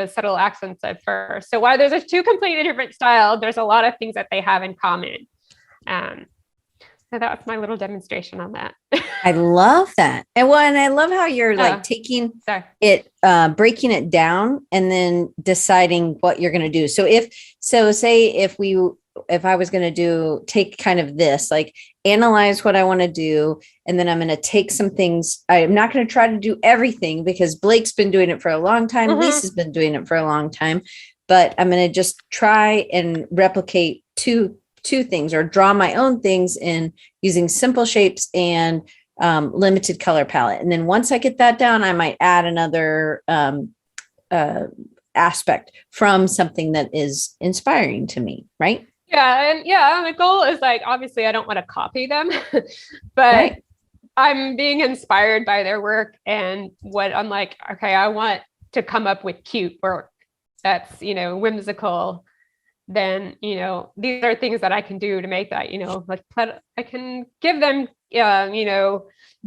subtle accents of fur. So while there's a two completely different styles, there's a lot of things that they have in common. So that's my little demonstration on that. I love that. And I love how you're like taking it, breaking it down, and then deciding what you're going to do. So say if I was going to take kind of this, like analyze what I want to do, and then I'm going to take some things. I'm not going to try to do everything because Blake's been doing it for a long time. Mm-hmm. Lisa's been doing it for a long time, but I'm going to just try and replicate two things, or draw my own things in using simple shapes and limited color palette. And then once I get that down, I might add another aspect from something that is inspiring to me, right? Yeah. And the goal is, like, obviously I don't want to copy them, but right. I'm being inspired by their work, and what I'm like, okay, I want to come up with cute work that's, whimsical. Then, these are things that I can do to make that, like I can give them,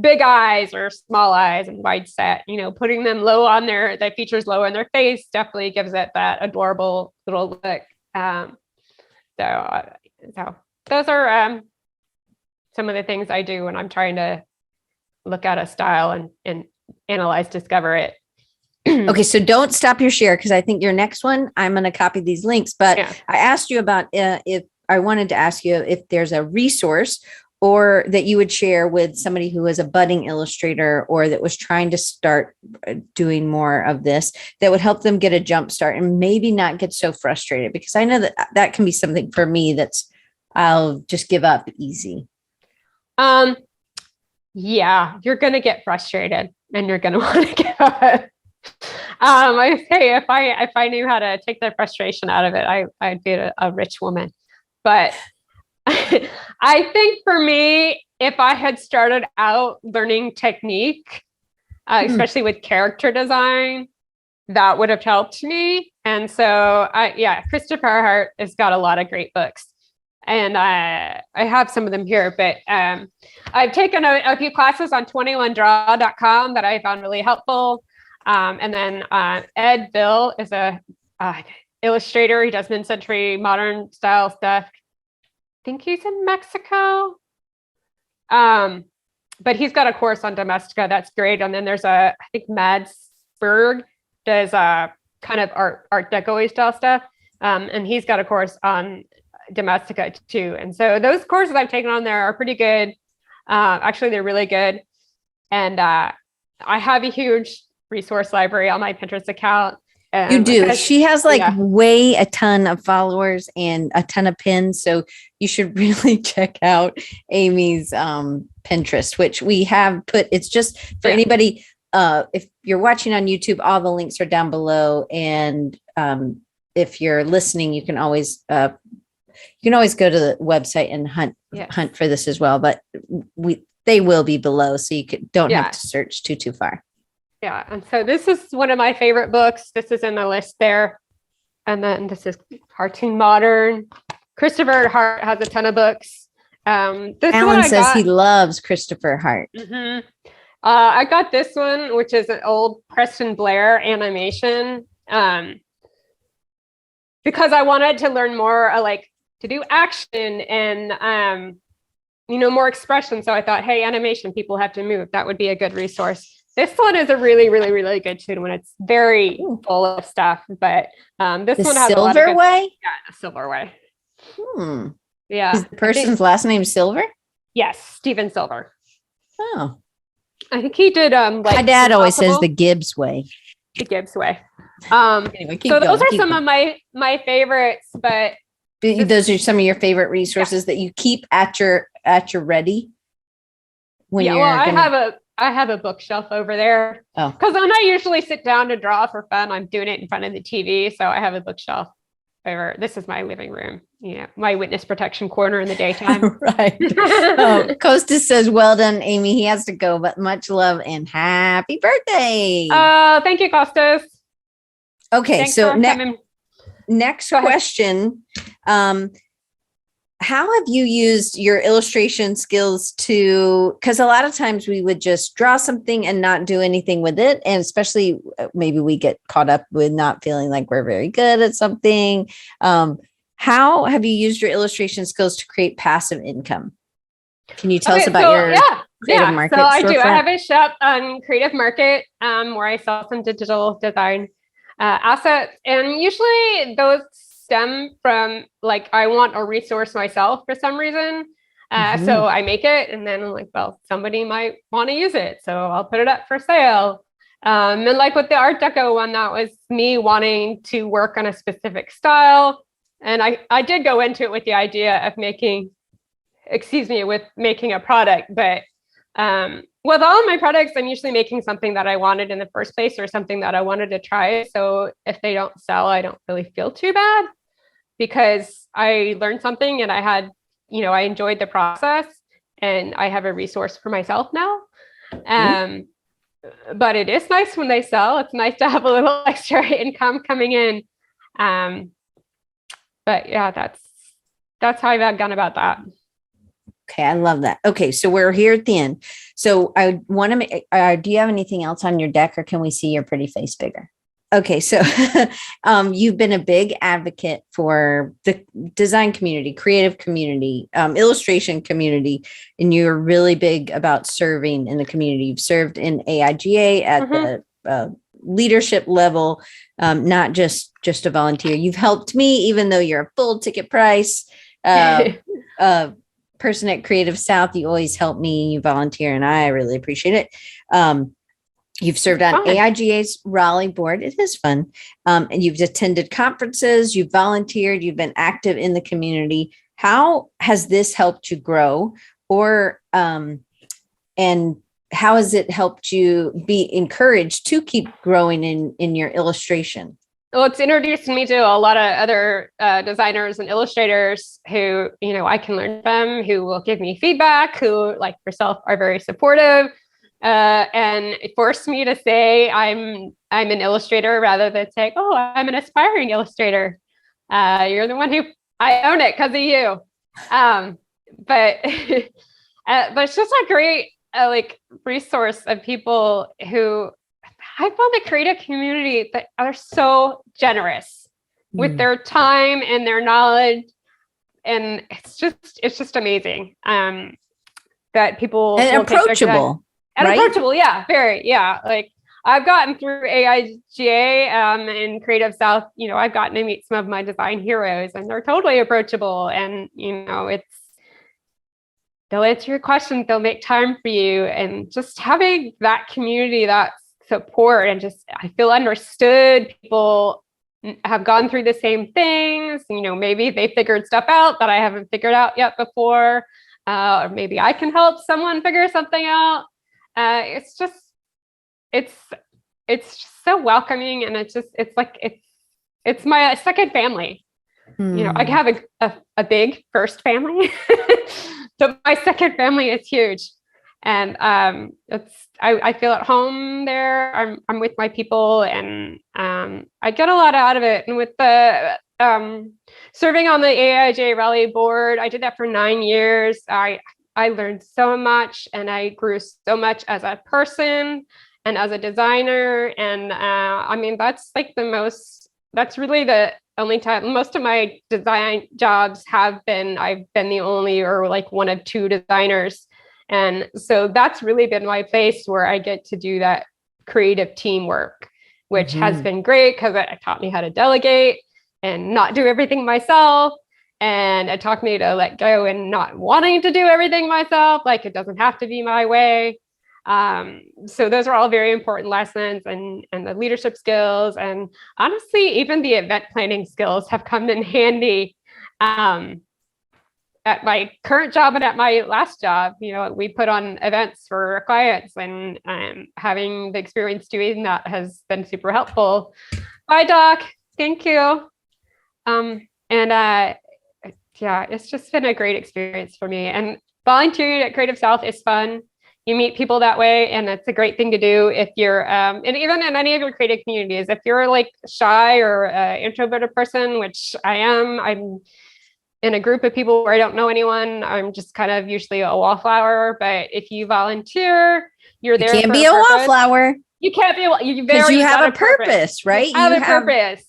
big eyes or small eyes and wide set, putting them low on the features low in their face definitely gives it that adorable little look. So those are some of the things I do when I'm trying to look at a style and analyze, discover it. Okay, so don't stop your share, because I think your next one, I'm going to copy these links. But yeah. I asked you about I wanted to ask you if there's a resource or that you would share with somebody who is a budding illustrator or that was trying to start doing more of this, that would help them get a jump start and maybe not get so frustrated, because I know that can be something for me I'll just give up easy. Yeah, you're going to get frustrated and you're going to want to give up. I say if I knew how to take the frustration out of it, I'd be a rich woman. But I think for me, if I had started out learning technique, especially with character design, that would have helped me. And so Christopher Hart has got a lot of great books, and I have some of them here, but I've taken a few classes on 21draw.com that I found really helpful. And then Ed Bill is a illustrator. He does mid-century modern style stuff. I think he's in Mexico. But he's got a course on Domestica that's great. And then there's I think Mads Berg does kind of art deco style stuff. And he's got a course on Domestica too. And so those courses I've taken on there are pretty good. Actually, they're really good. And I have a huge resource library on my Pinterest account. You do. She has like yeah. way a ton of followers and a ton of pins. So you should really check out Amy's Pinterest, which we have put. It's just for anybody. If you're watching on YouTube, all the links are down below. And if you're listening, you can always go to the website and hunt for this as well. But they will be below, so you don't have to search too far. Yeah, and so this is one of my favorite books. This is in the list there. And then this is Cartoon Modern. Christopher Hart has a ton of books. Alan says he loves Christopher Hart. Mm-hmm. I got this one, which is an old Preston Blair animation, because I wanted to learn more, to do action and, more expression. So I thought, hey, animation, people have to move. That would be a good resource. This one is a really, really, really good tune when it's very full of stuff. But this one has Silver Way? Yeah, the Silver Way. Yeah. Is the person's last name Silver? Yes, Stephen Silver. Oh. I think he did my dad always says the Gibbs way. The Gibbs way. Anyway, so those are some of my favorites, but those are some of your favorite resources that you keep at your ready when you're I have a bookshelf over there. Oh. Because when I usually sit down to draw for fun, I'm doing it in front of the TV. So I have a bookshelf over. This is my living room, my witness protection corner in the daytime. Right. Costas says, well done, Amy. He has to go, but much love and happy birthday. Thank you, Costas. Okay. Thanks so next question. How have you used your illustration skills because a lot of times we would just draw something and not do anything with it. And especially maybe we get caught up with not feeling like we're very good at something. How have you used your illustration skills to create passive income? Can you tell us about your Creative Market? So I do. I have a shop on Creative Market where I sell some digital design assets. And usually those stem from I want a resource myself for some reason. So I make it and then I'm like, well, somebody might want to use it. So I'll put it up for sale. And with the Art Deco one, that was me wanting to work on a specific style. And I did go into it with the idea of making a product. But with all of my products, I'm usually making something that I wanted in the first place or something that I wanted to try. So if they don't sell, I don't really feel too bad because I learned something and I had, I enjoyed the process and I have a resource for myself now. But it is nice when they sell. It's nice to have a little extra income coming in. But yeah, that's how I've gone about that. Okay, I love that. Okay, so we're here at the end. So I want to make, do you have anything else on your deck or can we see your pretty face bigger? Okay, so you've been a big advocate for the design community, creative community, illustration community, and you're really big about serving in the community. You've served in AIGA at the leadership level, not just a volunteer. You've helped me, even though you're a full ticket price. Person at Creative South, you always help me, you volunteer, and I really appreciate it. You've served on AIGA's Raleigh board. It is fun. And you've attended conferences, you've volunteered, you've been active in the community. How has this helped you grow and how has it helped you be encouraged to keep growing in your illustration? Well, it's introduced me to a lot of other designers and illustrators who, I can learn from, who will give me feedback, who, like yourself, are very supportive, and it forced me to say I'm an illustrator rather than say, oh, I'm an aspiring illustrator. You're the one who I own it because of you. But it's just a great resource of people who. I found the creative community that are so generous with their time and their knowledge. And it's just amazing that people and approachable. And right? approachable. Yeah. Very. Yeah. I've gotten through AIGA and Creative South, I've gotten to meet some of my design heroes and they're totally approachable. And, they'll answer your questions, they'll make time for you, and just having that community, that support, and just, I feel understood. People have gone through the same things. Maybe they figured stuff out that I haven't figured out yet before, or maybe I can help someone figure something out. It's so welcoming, and it's my second family. I have a big first family, so my second family is huge, and I feel at home there. I'm with my people, and I get a lot out of it. And with the serving on the AIGA Raleigh board, I did that for 9 years. I learned so much, and I grew so much as a person and as a designer. And that's really the only time. Most of my design jobs I've been the only, or like one of two designers. And so that's really been my place where I get to do that creative teamwork, which has been great, because it taught me how to delegate and not do everything myself. And it taught me to let go and not wanting to do everything myself. Like, it doesn't have to be my way. So those are all very important lessons, and the leadership skills, and honestly, even the event planning skills have come in handy. At my current job and at my last job, we put on events for our clients, and having the experience doing that has been super helpful. Bye, Doc. Thank you. It's just been a great experience for me. And volunteering at Creative South is fun. You meet people that way, and it's a great thing to do if you're, and even in any of your creative communities, if you're like shy or introverted person, which I am. I'm in a group of people where I don't know anyone. I'm just kind of usually a wallflower. But if you volunteer, you're there. You can't be a wallflower. You can't be. Because you have a purpose, right? You have a purpose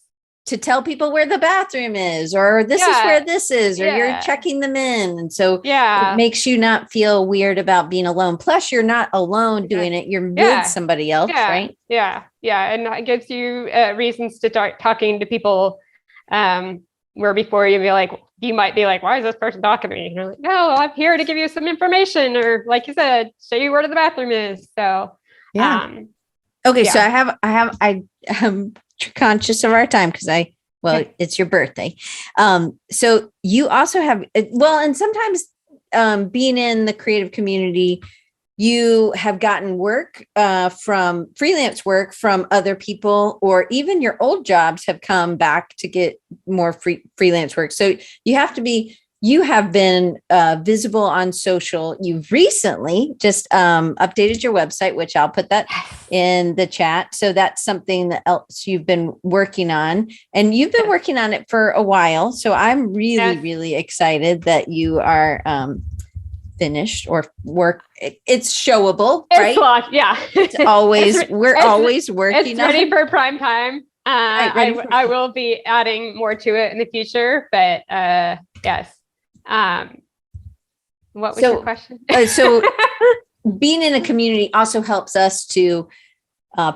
to tell people where the bathroom is, or this is where this is, or you're checking them in. And so it makes you not feel weird about being alone. Plus, you're not alone doing it. You're with somebody else, right? Yeah. And it gives you reasons to start talking to people where before you might be like, why is this person talking to me? And you're like, no, I'm here to give you some information, or like you said, show you where the bathroom is. So, so I am conscious of our time, because it's your birthday. So you also have, and sometimes being in the creative community, you have gotten work from freelance work from other people, or even your old jobs have come back to get more freelance work. So you have been visible on social. You've recently just updated your website, which I'll put that in the chat. So that's something that else you've been working on, and you've been working on it for a while. So I'm really, really excited that you are finished or work. It's showable, right? It's always, always working. It's ready for prime time. I will be adding more to it in the future, but yes. What was your question? So being in a community also helps us to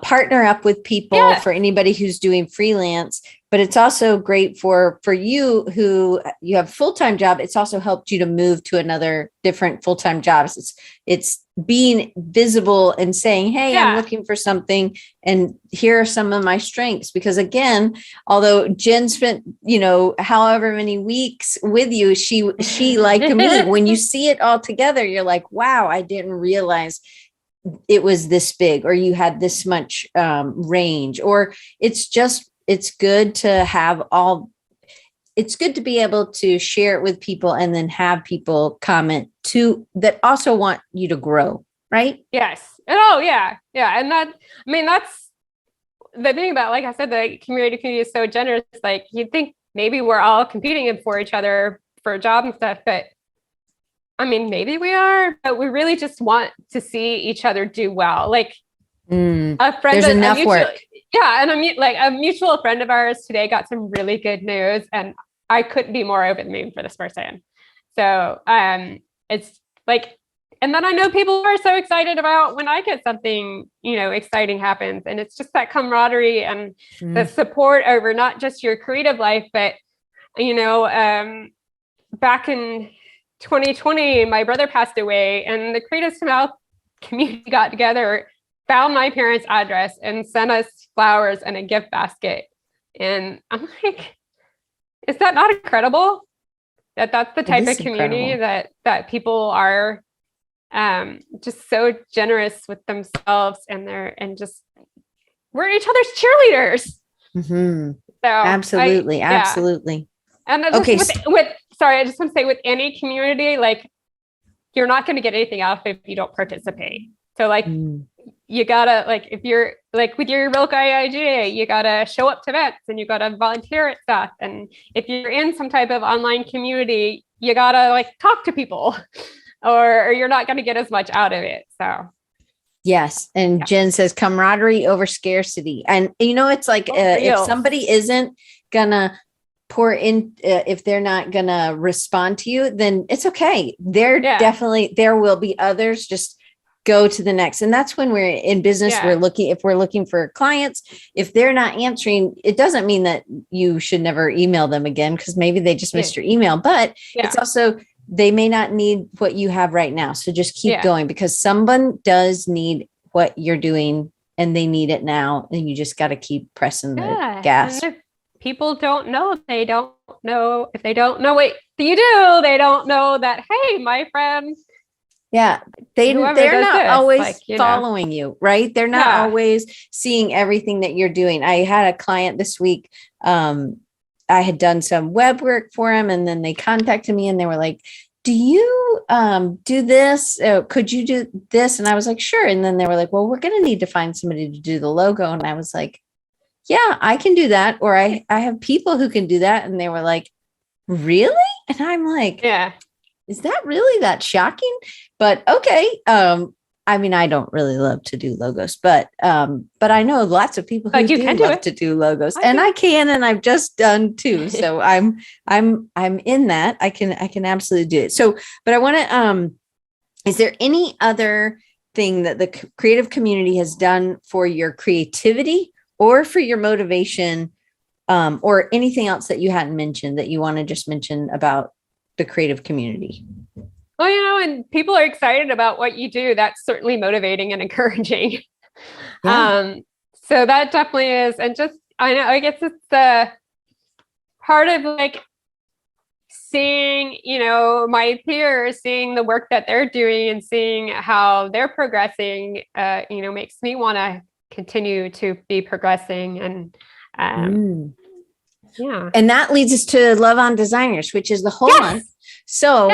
partner up with people for anybody who's doing freelance, but it's also great for you who you have a full-time job. It's also helped you to move to another different full-time jobs. It's being visible and saying, hey, I'm looking for something, and here are some of my strengths. Because again, although Jen spent, however many weeks with you, she like me, when you see it all together, you're like, wow, I didn't realize it was this big, or you had this much range, or it's good to have it's good to be able to share it with people, and then have people comment too that also want you to grow, right? Yes. And and that's the thing about, like I said, the community is so generous. Like, you'd think maybe we're all competing for each other for a job and stuff, but maybe we are, but we really just want to see each other do well. Like a friend, there's enough work. Yeah. And a mutual friend of ours today got some really good news, and I couldn't be more over the moon for this person. So it's like, and then I know people are so excited about when I get something, exciting happens. And it's just that camaraderie and the support over not just your creative life, but, back in 2020, my brother passed away, and the Creative Mouth community got together, found my parents' address, and sent us flowers and a gift basket. And I'm like, is that not incredible? That's the type of community that people are just so generous with themselves, and just we're each other's cheerleaders. Mm-hmm. So absolutely. And okay, sorry, I just want to say, with any community, like, you're not going to get anything out if you don't participate. So like, you gotta, like, if you're like with your local AIGA, you gotta show up to events and you gotta volunteer at stuff. And if you're in some type of online community, you gotta like talk to people, or you're not going to get as much out of it. So yes. And Jen says camaraderie over scarcity. And it's like if somebody isn't gonna pour in, if they're not gonna respond to you, then it's okay. Definitely, there will be others. Just go to the next. And that's when we're in business. If we're looking for clients, if they're not answering, it doesn't mean that you should never email them again, because maybe they just missed your email, but it's also, they may not need what you have right now. So just keep going, because someone does need what you're doing and they need it now. And you just got to keep pressing the gas. And if people don't know, they don't know. If they don't know what you do, they don't know that, hey, my friend. Yeah. They're not always following you, right? They're not always seeing everything that you're doing. I had a client this week. I had done some web work for him, and then they contacted me and they were like, do you do this? Could you do this? And I was like, sure. And then they were like, well, we're going to need to find somebody to do the logo. And I was like, yeah, I can do that. Or I have people who can do that. And they were like, really? And I'm like, is that really that shocking? But okay. I mean, I don't really love to do logos, but I know lots of people who do love to do logos, and I can, and I've just done too. So I'm in that. I can absolutely do it. So, but I want to, is there any other thing that the creative community has done for your creativity or for your motivation, or anything else that you hadn't mentioned that you want to just mention about the creative community? Well, and people are excited about what you do. That's certainly motivating and encouraging. So that definitely is. And just, I guess it's the part of like seeing, my peers, seeing the work that they're doing and seeing how they're progressing, makes me want to continue to be progressing. And and that leads us to Love on Designers, which is the whole month. So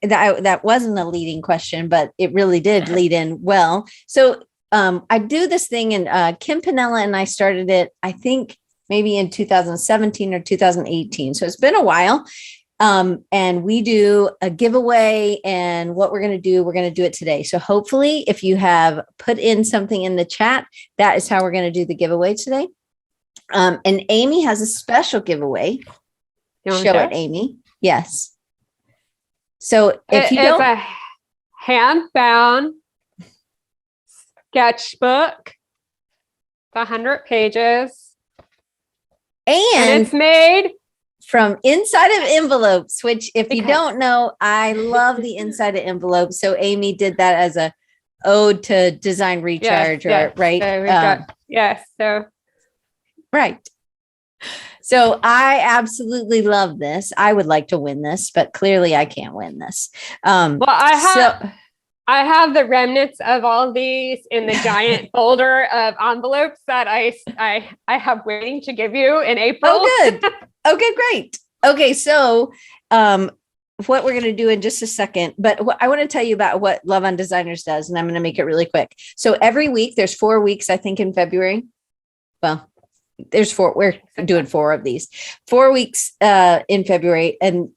that wasn't a leading question, but it really did lead in well. So I do this thing, and Kim Pinella and I started it, I think maybe in 2017 or 2018. So it's been a while. And we do a giveaway, and what we're going to do it today. So hopefully if you have put in something in the chat, that is how we're going to do the giveaway today. And Amy has a special giveaway. Show it, Amy. Yes. So if it's a hand-bound sketchbook, 100 pages, and it's made from inside of envelopes, which if you don't know, I love the inside of envelopes. So Amy did that as a ode to Design Recharge, right? So right. So I absolutely love this. I would like to win this, but clearly I can't win this. I have the remnants of all these in the giant folder of envelopes that I have waiting to give you in April. Oh, good. Okay, great. Okay, so what we're going to do in just a second, but I want to tell you about what Love on Designers does, and I'm going to make it really quick. So every week, there's 4 weeks, I think, in February. Well, there's 4. We're doing 4 of these. 4 weeks in February. And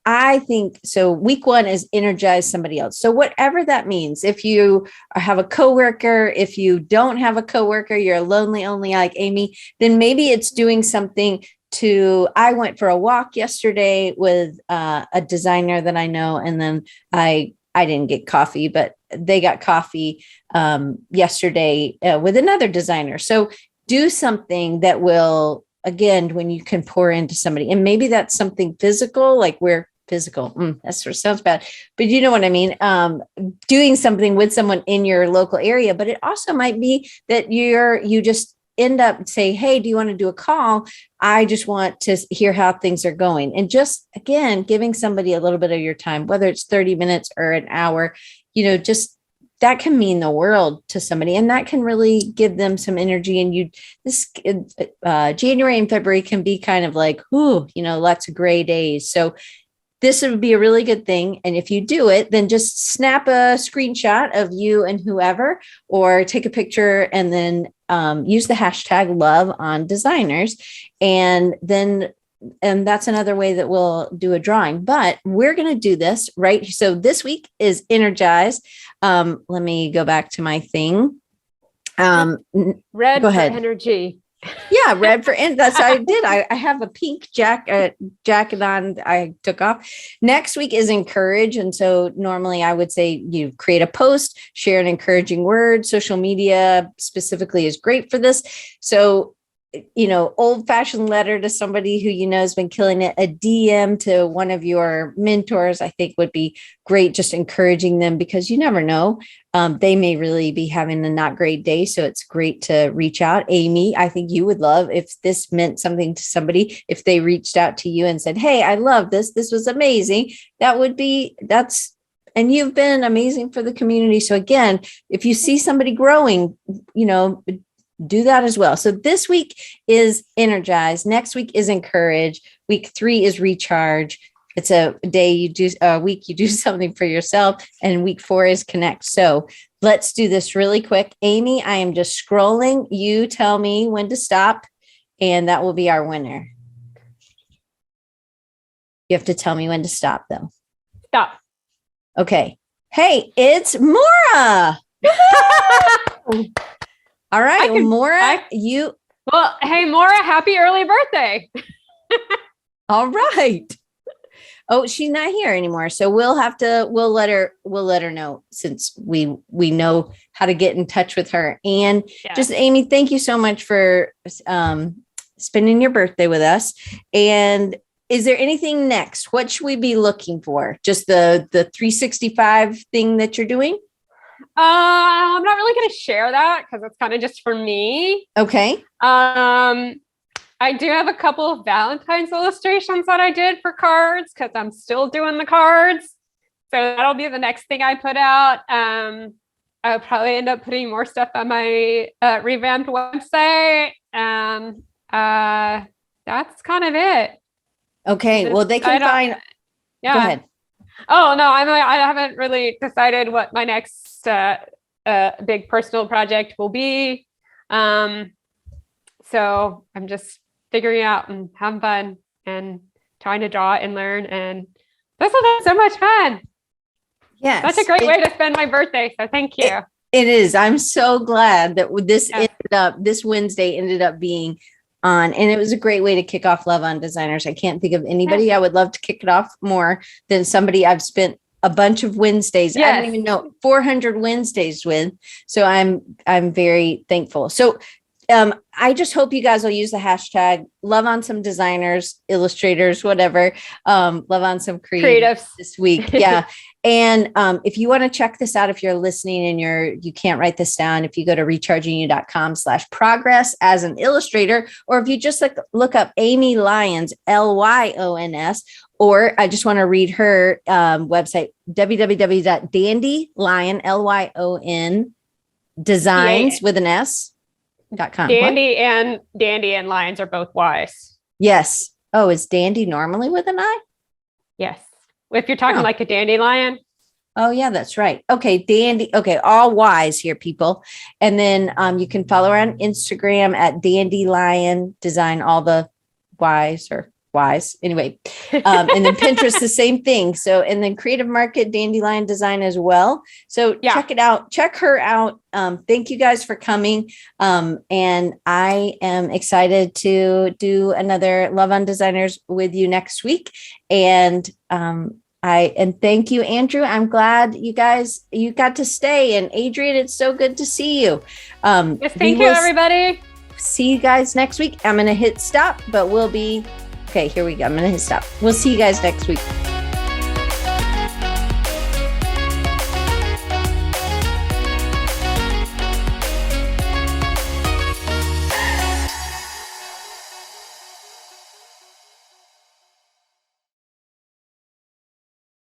I think, so week 1 is energize somebody else. So whatever that means, if you have a coworker, if you don't have a coworker, you're lonely only like Amy, then maybe it's doing something I went for a walk yesterday with a designer that I know. And then I didn't get coffee, but they got coffee yesterday with another designer. So do something that will, again, when you can pour into somebody, and maybe that's something physical, like we're physical. That sort of sounds bad, but you know what I mean? Doing something with someone in your local area, but it also might be that you just end up say, hey, do you want to do a call? I just want to hear how things are going. And just, again, giving somebody a little bit of your time, whether it's 30 minutes or an hour, just that can mean the world to somebody, and that can really give them some energy. And January and February can be kind of like, lots of gray days. So this would be a really good thing. And if you do it, then just snap a screenshot of you and whoever, or take a picture and then use the hashtag love on designers. And that's another way that we'll do a drawing, but we're going to do this, right? So this week is Energize. Let me go back to my thing. Red go for ahead. energy. Yeah, red for that's what I did. I have a pink jacket on. I took off. Next week is encourage, and so normally I would say you create a post, share an encouraging word. Social media specifically is great for this. So old-fashioned letter to somebody who has been killing it. A DM to one of your mentors, I think, would be great. Just encouraging them, because you never know. They may really be having a not great day. So it's great to reach out. Amy, I think you would love if this meant something to somebody, if they reached out to you and said, hey, I love this. This was amazing. And you've been amazing for the community. So again, if you see somebody growing, do that as well. So this week is Energize. Next week is Encourage. Week 3 is Recharge. It's a week you do something for yourself. And week 4 is Connect. So let's do this really quick. Amy, I am just scrolling. You tell me when to stop, and that will be our winner. You have to tell me when to stop, though. Stop. Okay. Hey, it's Maura. All right, Maura, Well, hey, Maura, happy early birthday. All right. Oh, she's not here anymore. So we'll let her know, since we know how to get in touch with her. And just Amy, thank you so much for spending your birthday with us. And is there anything next? What should we be looking for? Just the 365 thing that you're doing? I'm not really going to share that because it's kind of just for me. Okay. I do have a couple of Valentine's illustrations that I did for cards because I'm still doing the cards. So that'll be the next thing I put out. I'll probably end up putting more stuff on my revamped website. That's kind of it. Okay. Well, they can find. Yeah. Go ahead. Oh no, I haven't really decided what my next big personal project will be. So I'm just figuring out and having fun and trying to draw and learn, and this has been so much fun. Yes, that's a great way to spend my birthday. So thank you. It is. I'm so glad that this Wednesday ended up being on, and it was a great way to kick off Love on Designers. I can't think of anybody I would love to kick it off more than somebody I've spent a bunch of Wednesdays. I don't even know 400 Wednesdays with. So I'm very thankful. So I just hope you guys will use the hashtag love on some designers, illustrators, whatever. Love on some creatives this week. Yeah. And if you want to check this out, if you're listening and you can't write this down, if you go to rechargingyou.com/progress as an illustrator, or if you just look up Amy Lyons, Lyons, or I just want to read her website, www.dandylyon, Lyon, designs with an S.com. Dandy and Lyons are both Y's. Yes. Oh, is Dandy normally with an I? Yes. If you're talking like a dandelion. Oh, yeah, that's right. Okay, Dandy. Okay, all Y's here, people. And then you can follow her on Instagram at Dandelion Design, all the Y's or Y's. Anyway, and then Pinterest, the same thing. So, and then Creative Market, Dandelion Design as well. So check it out. Check her out. Thank you guys for coming. And I am excited to do another Love on Designers with you next week. And thank you, Andrew. I'm glad you got to stay. And Adrian, it's so good to see you. Yes, thank you, everybody. See you guys next week. I'm going to hit stop, but we'll be okay. Here we go. I'm going to hit stop. We'll see you guys next week.